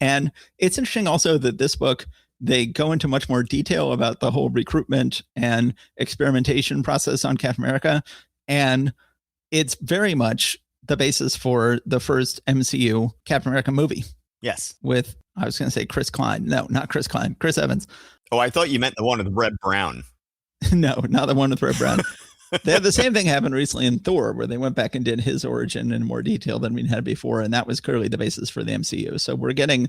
And it's interesting also that this book, they go into much more detail about the whole recruitment and experimentation process on Captain America. And it's very much the basis for the first MCU Captain America movie. Yes. With, I was going to say Chris Klein. No, not Chris Klein. Chris Evans. Oh, I thought you meant the one with Red Brown. No, not the one with Red Brown. They had the same thing happen recently in Thor, where they went back and did his origin in more detail than we had before. And that was clearly the basis for the MCU. So we're going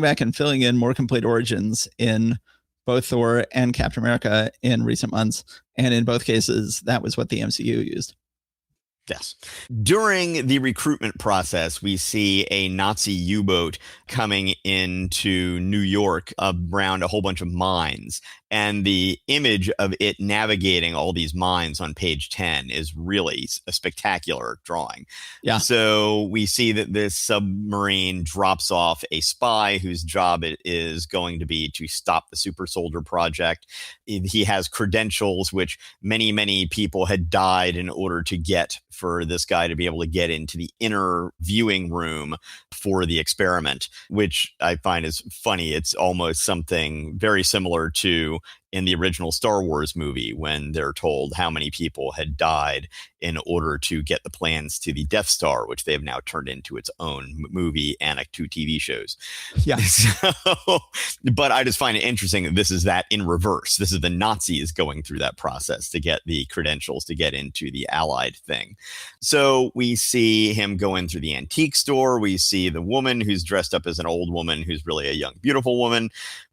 back and filling in more complete origins in both Thor and Captain America in recent months. And in both cases, that was what the MCU used. Yes. During the recruitment process, we see a Nazi U-boat coming into New York around a whole bunch of mines. And the image of it navigating all these mines on page 10 is really a spectacular drawing. Yeah. So we see that this submarine drops off a spy whose job it is going to be to stop the super soldier project. He has credentials which many, many people had died in order to get for this guy to be able to get into the inner viewing room for the experiment, which I find is funny. It's almost something very similar to in the original Star Wars movie when they're told how many people had died in order to get the plans to the Death Star, which they have now turned into its own movie and 2 TV shows. Yeah. So, but I just find it interesting that this is that in reverse. This is the Nazis going through that process to get the credentials to get into the Allied thing. So we see him go in through the antique store. We see the woman who's dressed up as an old woman who's really a young, beautiful woman.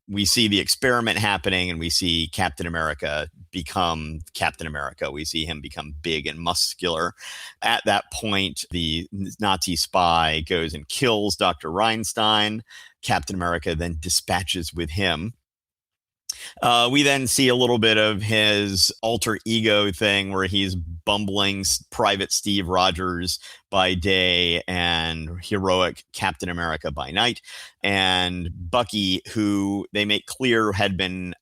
We see the experiment happening, and we see Captain America become Captain America. We see him become big and muscular. At that point, the Nazi spy goes and kills Dr. Reinstein. Captain America then dispatches with him. We then see a little bit of his alter ego thing where he's bumbling Private Steve Rogers by day and heroic Captain America by night. And Bucky, who they make clear had been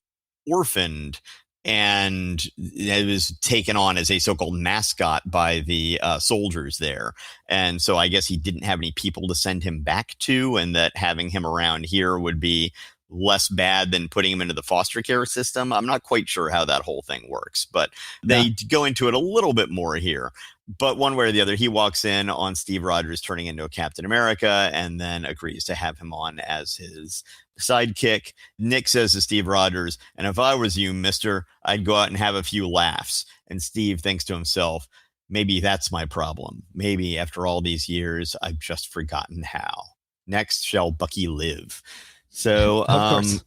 orphaned and it was taken on as a so-called mascot by the soldiers there. And so I guess he didn't have any people to send him back to, and that having him around here would be less bad than putting him into the foster care system. I'm not quite sure how that whole thing works, but they go into it a little bit more here. But one way or the other, he walks in on Steve Rogers turning into a Captain America and then agrees to have him on as his sidekick. Nick says to Steve Rogers, "And if I was you, mister, I'd go out and have a few laughs." And Steve thinks to himself, maybe that's my problem. Maybe after all these years, I've just forgotten how. Next shall Bucky live. So, of course.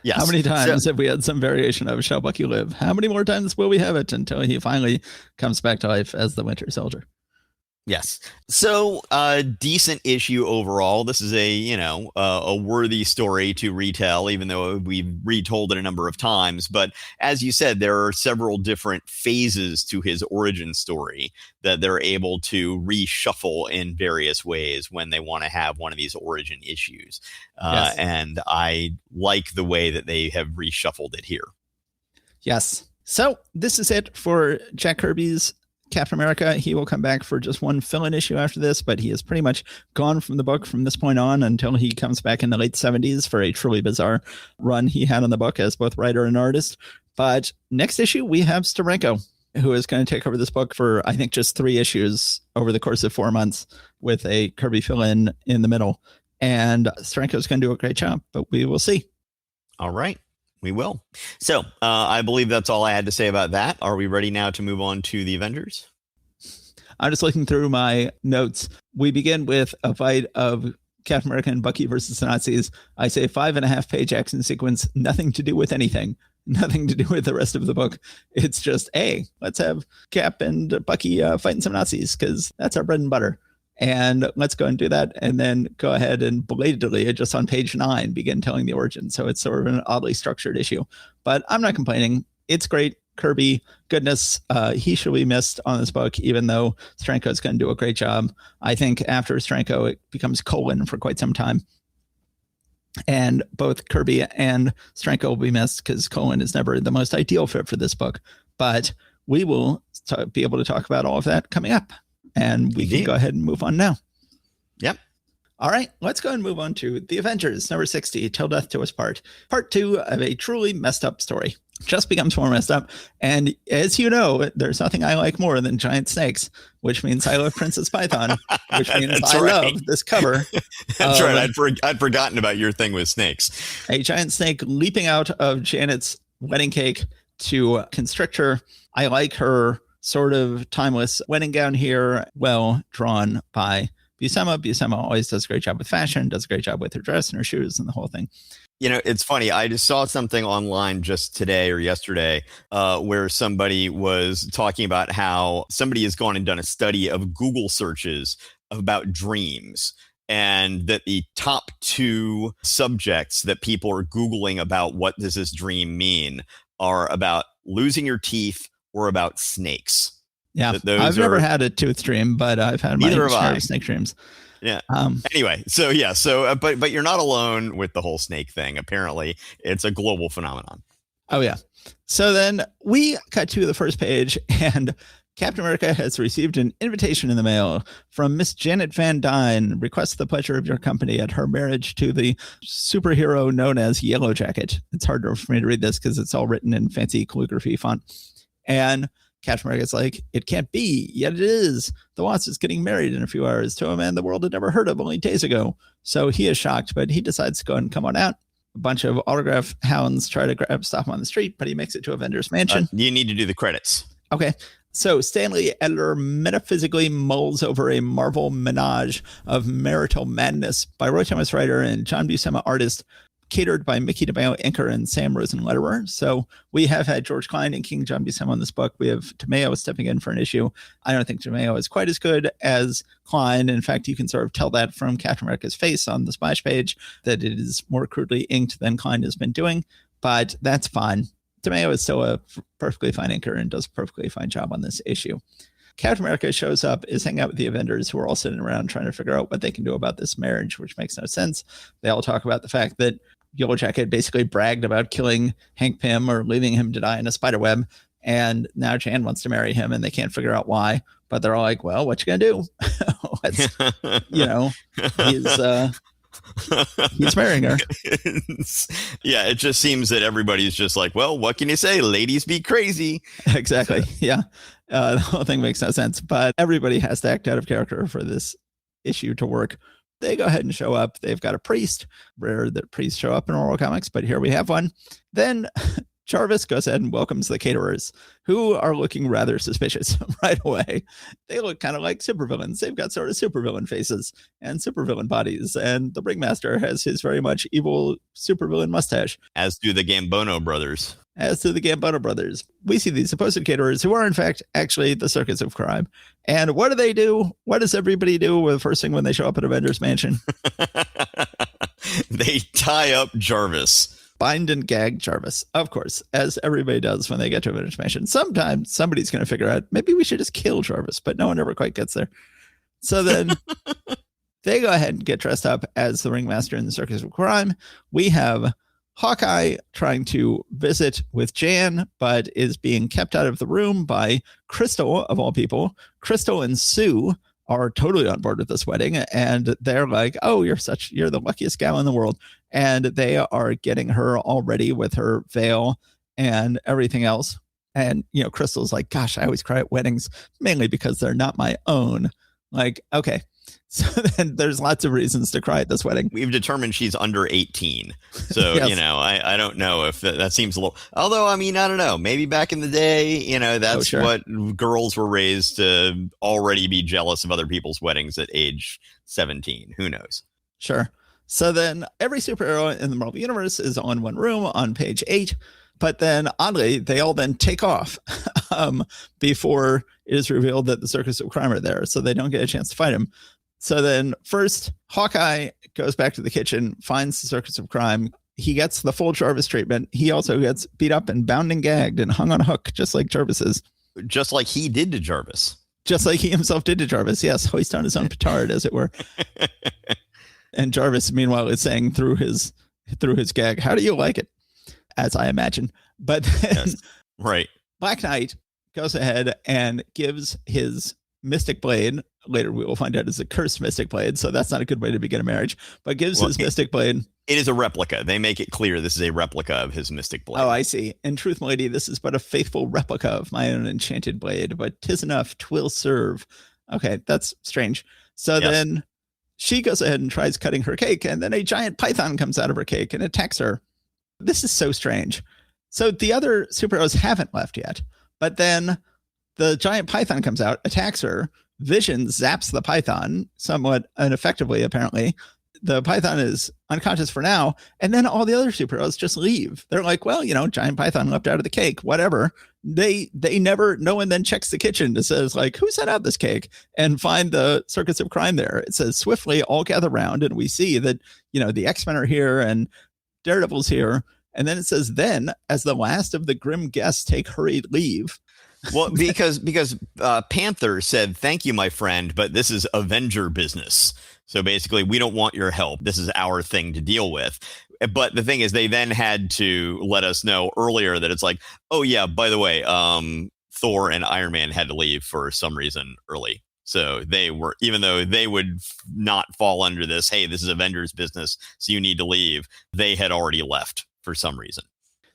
Yes. How many times have we had some variation of shall Bucky live? How many more times will we have it until he finally comes back to life as the Winter Soldier? Yes. So decent issue overall. This is a worthy story to retell, even though we've retold it a number of times. But as you said, there are several different phases to his origin story that they're able to reshuffle in various ways when they want to have one of these origin issues. Yes. And I like the way that they have reshuffled it here. Yes. So this is it for Jack Kirby's Captain America. He will come back for just one fill-in issue after this, but he is pretty much gone from the book from this point on until he comes back in the late 70s for a truly bizarre run he had on the book as both writer and artist. But next issue, we have Steranko, who is going to take over this book for, I think, just 3 issues over the course of 4 months with a Kirby fill-in in the middle. And Steranko is going to do a great job, but we will see. All right. We will. So I believe that's all I had to say about that. Are we ready now to move on to the Avengers? I'm just looking through my notes. We begin with a fight of Captain America and Bucky versus the Nazis. I say 5.5-page action sequence, nothing to do with anything, nothing to do with the rest of the book. It's just, hey, let's have Cap and Bucky fighting some Nazis because that's our bread and butter. And let's go and do that. And then go ahead and belatedly, just on page 9, begin telling the origin. So it's sort of an oddly structured issue. But I'm not complaining. It's great. Kirby, goodness, he should be missed on this book, even though Steranko is going to do a great job. I think after Steranko, it becomes Colin for quite some time. And both Kirby and Steranko will be missed because Colin is never the most ideal fit for this book. But we will be able to talk about all of that coming up. And we can go ahead and move on now. Yep. All right, let's go and move on to The Avengers, number 60, Till Death Do Us Part. Part 2 of a truly messed up story. Just becomes more messed up. And as you know, there's nothing I like more than giant snakes, which means I love Princess Python, which means I love this cover. That's right. I'd forgotten about your thing with snakes. A giant snake leaping out of Janet's wedding cake to constrict her. I like her sort of timeless wedding gown here, well drawn by Buscema. Buscema always does a great job with fashion, does a great job with her dress and her shoes and the whole thing. You know, it's funny. I just saw something online just today or yesterday where somebody was talking about how somebody has gone and done a study of Google searches about dreams, and that the top 2 subjects that people are Googling about what does this dream mean are about losing your teeth or about snakes. Yeah, I've never had a tooth dream, but I've had my share of snake dreams. Yeah. Anyway, but you're not alone with the whole snake thing. Apparently, it's a global phenomenon. Oh yeah. So then we cut to the first page, and Captain America has received an invitation in the mail from Miss Janet Van Dyne. Requests the pleasure of your company at her marriage to the superhero known as Yellow Jacket. It's hard for me to read this because it's all written in fancy calligraphy font. And Captain America's like, it can't be, yet it is. The Wasp is getting married in a few hours to a man the world had never heard of only days ago. So he is shocked, but he decides to go and come on out. A bunch of autograph hounds try to stop him on the street, but he makes it to Avengers Mansion. You need to do the credits. Okay. So Stanley, editor, metaphysically mulls over a Marvel menage of marital madness by Roy Thomas writer and John Buscema artist, catered by Mickey DeMeo inker and Sam Rosen letterer. So we have had George Klein and King John Buscema on this book. We have DeMeo stepping in for an issue. I don't think DeMeo is quite as good as Klein. In fact, you can sort of tell that from Captain America's face on the splash page, that it is more crudely inked than Klein has been doing, but that's fine. DeMeo is still a perfectly fine inker and does a perfectly fine job on this issue. Captain America shows up, is hanging out with the Avengers, who are all sitting around trying to figure out what they can do about this marriage, which makes no sense. They all talk about the fact that Yellow Jacket basically bragged about killing Hank Pym or leaving him to die in a spider web, and now Jan wants to marry him, and they can't figure out why. But they're all like, "Well, what you gonna do?" He's He's marrying her. Yeah, it just seems that everybody's just like, well, what can you say? Ladies be crazy. Exactly. Yeah. The whole thing makes no sense, but everybody has to act out of character for this issue to work. They go ahead and show up. They've got a priest. Rare that priests show up in oral comics, but here we have one. Then Jarvis goes ahead and welcomes the caterers, who are looking rather suspicious right away. They look kind of like supervillains. They've got sort of supervillain faces and supervillain bodies. And the ringmaster has his very much evil supervillain mustache. As do the Gambono brothers. We see these supposed caterers who are, in fact, actually the Circus of Crime. And what do? What does everybody do the first thing when they show up at Avengers Mansion? They tie up Jarvis. Bind and gag Jarvis, of course, as everybody does when they get to Avengers Mansion. Sometimes somebody's going to figure out, maybe we should just kill Jarvis, but no one ever quite gets there. So then they go ahead and get dressed up as the ringmaster in the Circus of Crime. We have Hawkeye trying to visit with Jan, but is being kept out of the room by Crystal, of all people. Crystal and Sue are totally on board with this wedding, and they're like, oh, you're the luckiest gal in the world. And they are getting her all ready with her veil and everything else. And, Crystal's like, gosh, I always cry at weddings, mainly because they're not my own. Like, okay. So then there's lots of reasons to cry at this wedding. We've determined she's under 18. So, yes. I don't know if that seems a little, although, I don't know, maybe back in the day, that's sure. what girls were raised to already be jealous of other people's weddings at age 17. Who knows? Sure. So then every superhero in the Marvel Universe is on one room on page 8. But then, oddly, they all then take off before it is revealed that the Circus of Crime are there. So they don't get a chance to fight him. So then first, Hawkeye goes back to the kitchen, finds the Circus of Crime. He gets the full Jarvis treatment. He also gets beat up and bound and gagged and hung on a hook, just like Jarvis is. Just like he did to Jarvis. Just like he himself did to Jarvis. Yes, hoist on his own petard, as it were. And Jarvis, meanwhile, is saying through his gag, how do you like it? As I imagine. But then yes. Right. Black Knight goes ahead and gives his mystic blade. Later we will find out it's a cursed mystic blade, so that's not a good way to begin a marriage. But gives his mystic blade. It is a replica. They make it clear this is a replica of his mystic blade. Oh, I see. In truth, milady, this is but a faithful replica of my own enchanted blade, but 'tis enough, 'twill serve. Okay, that's strange. So yes. Then she goes ahead and tries cutting her cake, and then a giant python comes out of her cake and attacks her. This is so strange. So the other superheroes haven't left yet, but then the giant python comes out, attacks her. Vision zaps the python somewhat ineffectively, apparently. The python is unconscious for now, and then all the other superheroes just leave. They're like, well, giant python left out of the cake, whatever. No one then checks the kitchen to says, like, who sent out this cake, and find the Circus of Crime there. It says, swiftly all gather round, and we see that, the X-Men are here and Daredevil's here. And then it says, then, as the last of the grim guests take hurried leave. Well, because Panther said, thank you, my friend, but this is Avenger business. So basically, we don't want your help. This is our thing to deal with. But the thing is, they then had to let us know earlier that it's like, oh, yeah, by the way, Thor and Iron Man had to leave for some reason early. So they were, even though they would not fall under this, hey, this is Avengers business, so you need to leave, they had already left for some reason.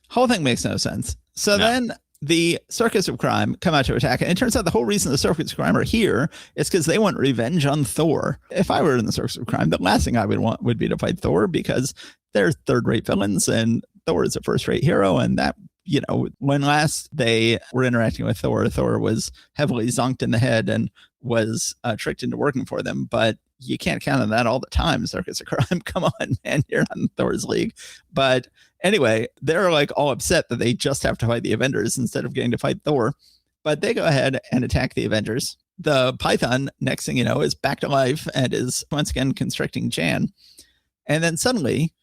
Whole thing makes no sense. So then the Circus of Crime come out to attack. And it turns out the whole reason the Circus of Crime are here is because they want revenge on Thor. If I were in the Circus of Crime, the last thing I would want would be to fight Thor, because they're third-rate villains and Thor is a first-rate hero. And that, when last they were interacting with Thor, Thor was heavily zonked in the head and was tricked into working for them. But you can't count on that all the time, Circus of Crime. Come on, man, you're not in Thor's league. But anyway, they're like all upset that they just have to fight the Avengers instead of getting to fight Thor. But they go ahead and attack the Avengers. The Python, next thing you know, is back to life and is once again constricting Jan. And then suddenly,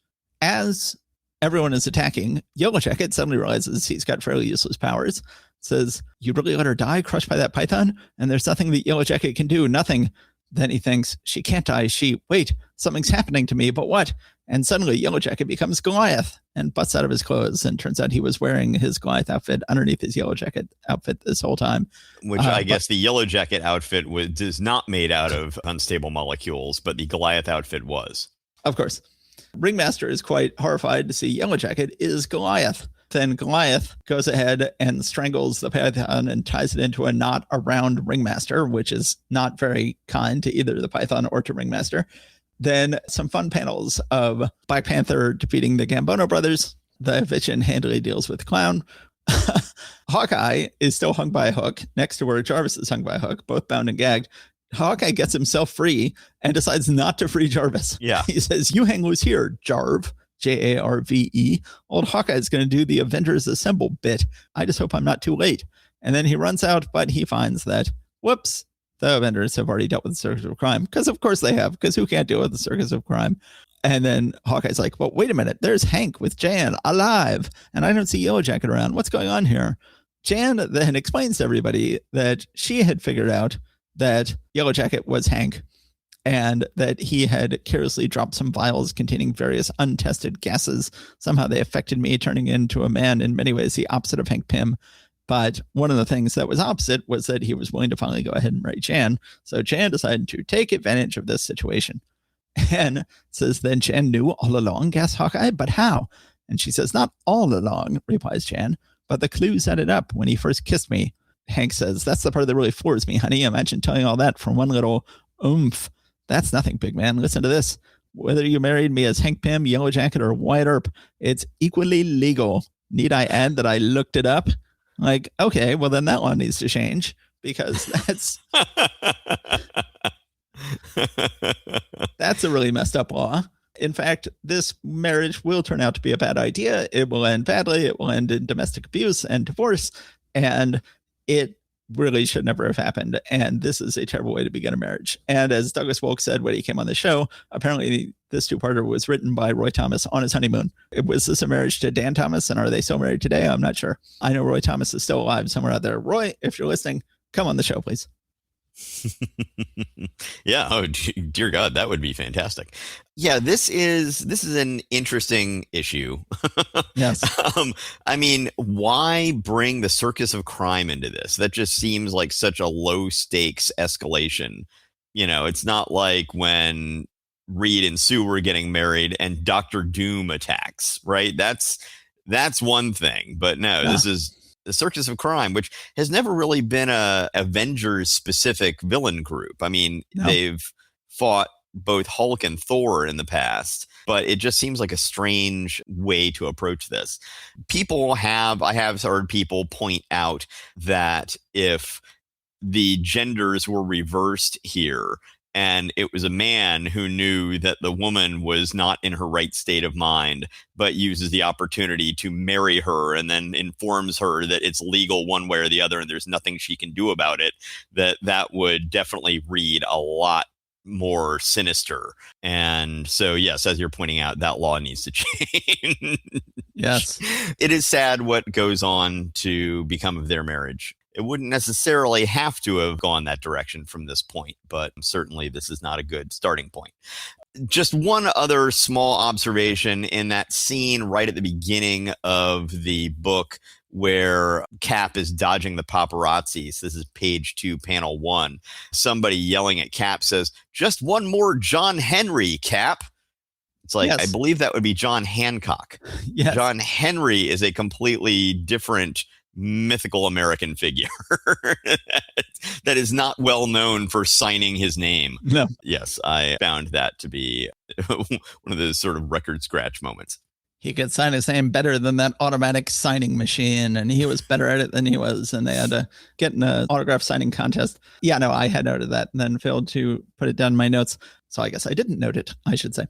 as everyone is attacking, Yellow Jacket suddenly realizes he's got fairly useless powers. Says, you really let her die crushed by that Python? And there's nothing that Yellow Jacket can do, nothing. Then he thinks, she can't die. Wait, something's happening to me, but what? And suddenly Yellow Jacket becomes Goliath and busts out of his clothes. And turns out he was wearing his Goliath outfit underneath his Yellow Jacket outfit this whole time. Which I guess the Yellow Jacket outfit is not made out of unstable molecules, but the Goliath outfit was. Of course. Ringmaster is quite horrified to see Yellow Jacket is Goliath. Then Goliath goes ahead and strangles the python and ties it into a knot around Ringmaster, which is not very kind to either the python or to Ringmaster. Then some fun panels of Black Panther defeating the Gambono brothers. The Vision handily deals with Clown. Hawkeye is still hung by a hook next to where Jarvis is hung by a hook, both bound and gagged. Hawkeye gets himself free and decides not to free Jarvis. Yeah. He says, "You hang loose here, Jarv." Jarve. Old Hawkeye is going to do the Avengers Assemble bit. I just hope I'm not too late. And then he runs out, but he finds that, whoops, the Avengers have already dealt with the Circus of Crime. Because of course they have, because who can't deal with the Circus of Crime? And then Hawkeye's like, well, wait a minute. There's Hank with Jan alive. And I don't see Yellow Jacket around. What's going on here? Jan then explains to everybody that she had figured out that Yellow Jacket was Hank, and that he had carelessly dropped some vials containing various untested gases. Somehow they affected me, turning into a man in many ways the opposite of Hank Pym. But one of the things that was opposite was that he was willing to finally go ahead and marry Jan. So Jan decided to take advantage of this situation. And says, then Jan knew all along, gasps Hawkeye, but how? And she says, not all along, replies Jan, but the clues added up when he first kissed me. Hank says, that's the part that really floors me, honey. Imagine telling all that from one little oomph. That's nothing, big man. Listen to this. Whether you married me as Hank Pym, Yellow Jacket, or Wyatt Earp, it's equally legal. Need I add that I looked it up? Like, okay, well, then that one needs to change, because that's a really messed up law. In fact, this marriage will turn out to be a bad idea. It will end badly. It will end in domestic abuse and divorce. And it really should never have happened. And this is a terrible way to begin a marriage. And as Douglas Wolk said when he came on the show, apparently this two-parter was written by Roy Thomas on his honeymoon. Was this a marriage to Dan Thomas? And are they still married today? I'm not sure. I know Roy Thomas is still alive somewhere out there. Roy, if you're listening, come on the show, please. Yeah. Oh, dear God, that would be fantastic. Yeah, this is an interesting issue. Yes. I mean, why bring the Circus of Crime into this? That just seems like such a low stakes escalation. You know, it's not like when Reed and Sue were getting married and Dr. Doom attacks, right? That's one thing. But no, This is the Circus of Crime, which has never really been a Avengers specific villain group. I mean, They've fought both Hulk and Thor in the past, but it just seems like a strange way to approach this. I have heard people point out that if the genders were reversed here, and it was a man who knew that the woman was not in her right state of mind, but uses the opportunity to marry her and then informs her that it's legal one way or the other and there's nothing she can do about it, that would definitely read a lot more sinister. And so, yes, as you're pointing out, that law needs to change. Yes. It is sad what goes on to become of their marriage. It wouldn't necessarily have to have gone that direction from this point, but certainly this is not a good starting point. Just one other small observation in that scene right at the beginning of the book where Cap is dodging the paparazzi. So this is page 2, panel 1. Somebody yelling at Cap says, "Just one more John Henry, Cap." It's like, yes. I believe that would be John Hancock. Yes. John Henry is a completely different mythical American figure that is not well known for signing his name. No. Yes, I found that to be one of those sort of record scratch moments. He could sign his name better than that automatic signing machine, and he was better at it than he was, and they had to get in an autograph signing contest. Yeah, no, I had noted that and then failed to put it down in my notes. So I guess I didn't note it, I should say.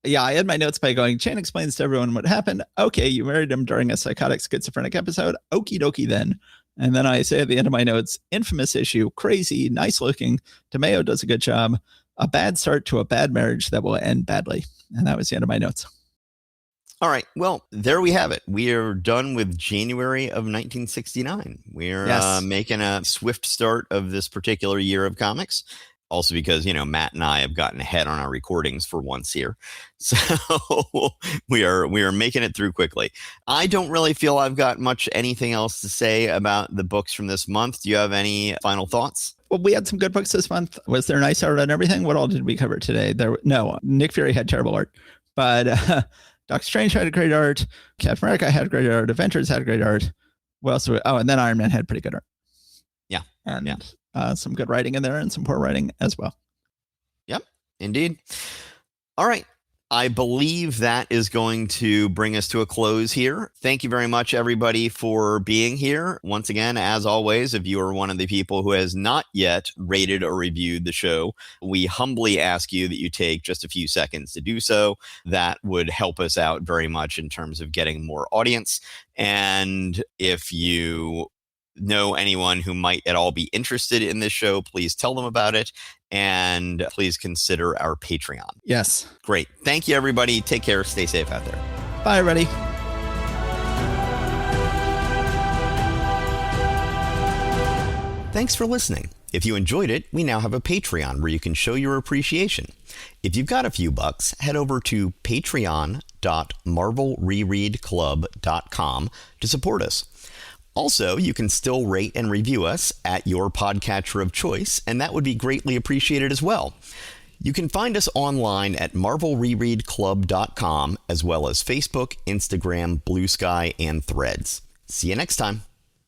Yeah, I had my notes by going, Chan explains to everyone what happened. Okay, you married him during a psychotic schizophrenic episode. Okie dokie then. And then I say at the end of my notes, infamous issue, crazy, nice looking. Tomeo does a good job. A bad start to a bad marriage that will end badly. And that was the end of my notes. All right. Well, there we have it. We are done with January of 1969. We're making a swift start of this particular year of comics. Also because, Matt and I have gotten ahead on our recordings for once here. So we are making it through quickly. I don't really feel I've got anything else to say about the books from this month. Do you have any final thoughts? Well, we had some good books this month. Was there nice art and everything? What all did we cover today? No, Nick Fury had terrible art, but Doctor Strange had great art. Captain America had great art. Avengers had great art. What else? And then Iron Man had pretty good art. Yeah. And some good writing in there and some poor writing as well. Yep, indeed. All right. I believe that is going to bring us to a close here. Thank you very much, everybody, for being here. Once again, as always, if you are one of the people who has not yet rated or reviewed the show, we humbly ask you that you take just a few seconds to do so. That would help us out very much in terms of getting more audience. And if you know anyone who might at all be interested in this show, please tell them about it. And please consider our Patreon. Yes. Great. Thank you, everybody. Take care. Stay safe out there. Bye, everybody. Thanks for listening. If you enjoyed it, we now have a Patreon where you can show your appreciation. If you've got a few bucks, head over to patreon.marvelrereadclub.com to support us. Also, you can still rate and review us at your podcatcher of choice, and that would be greatly appreciated as well. You can find us online at marvelrereadclub.com, as well as Facebook, Instagram, Blue Sky, and Threads. See you next time.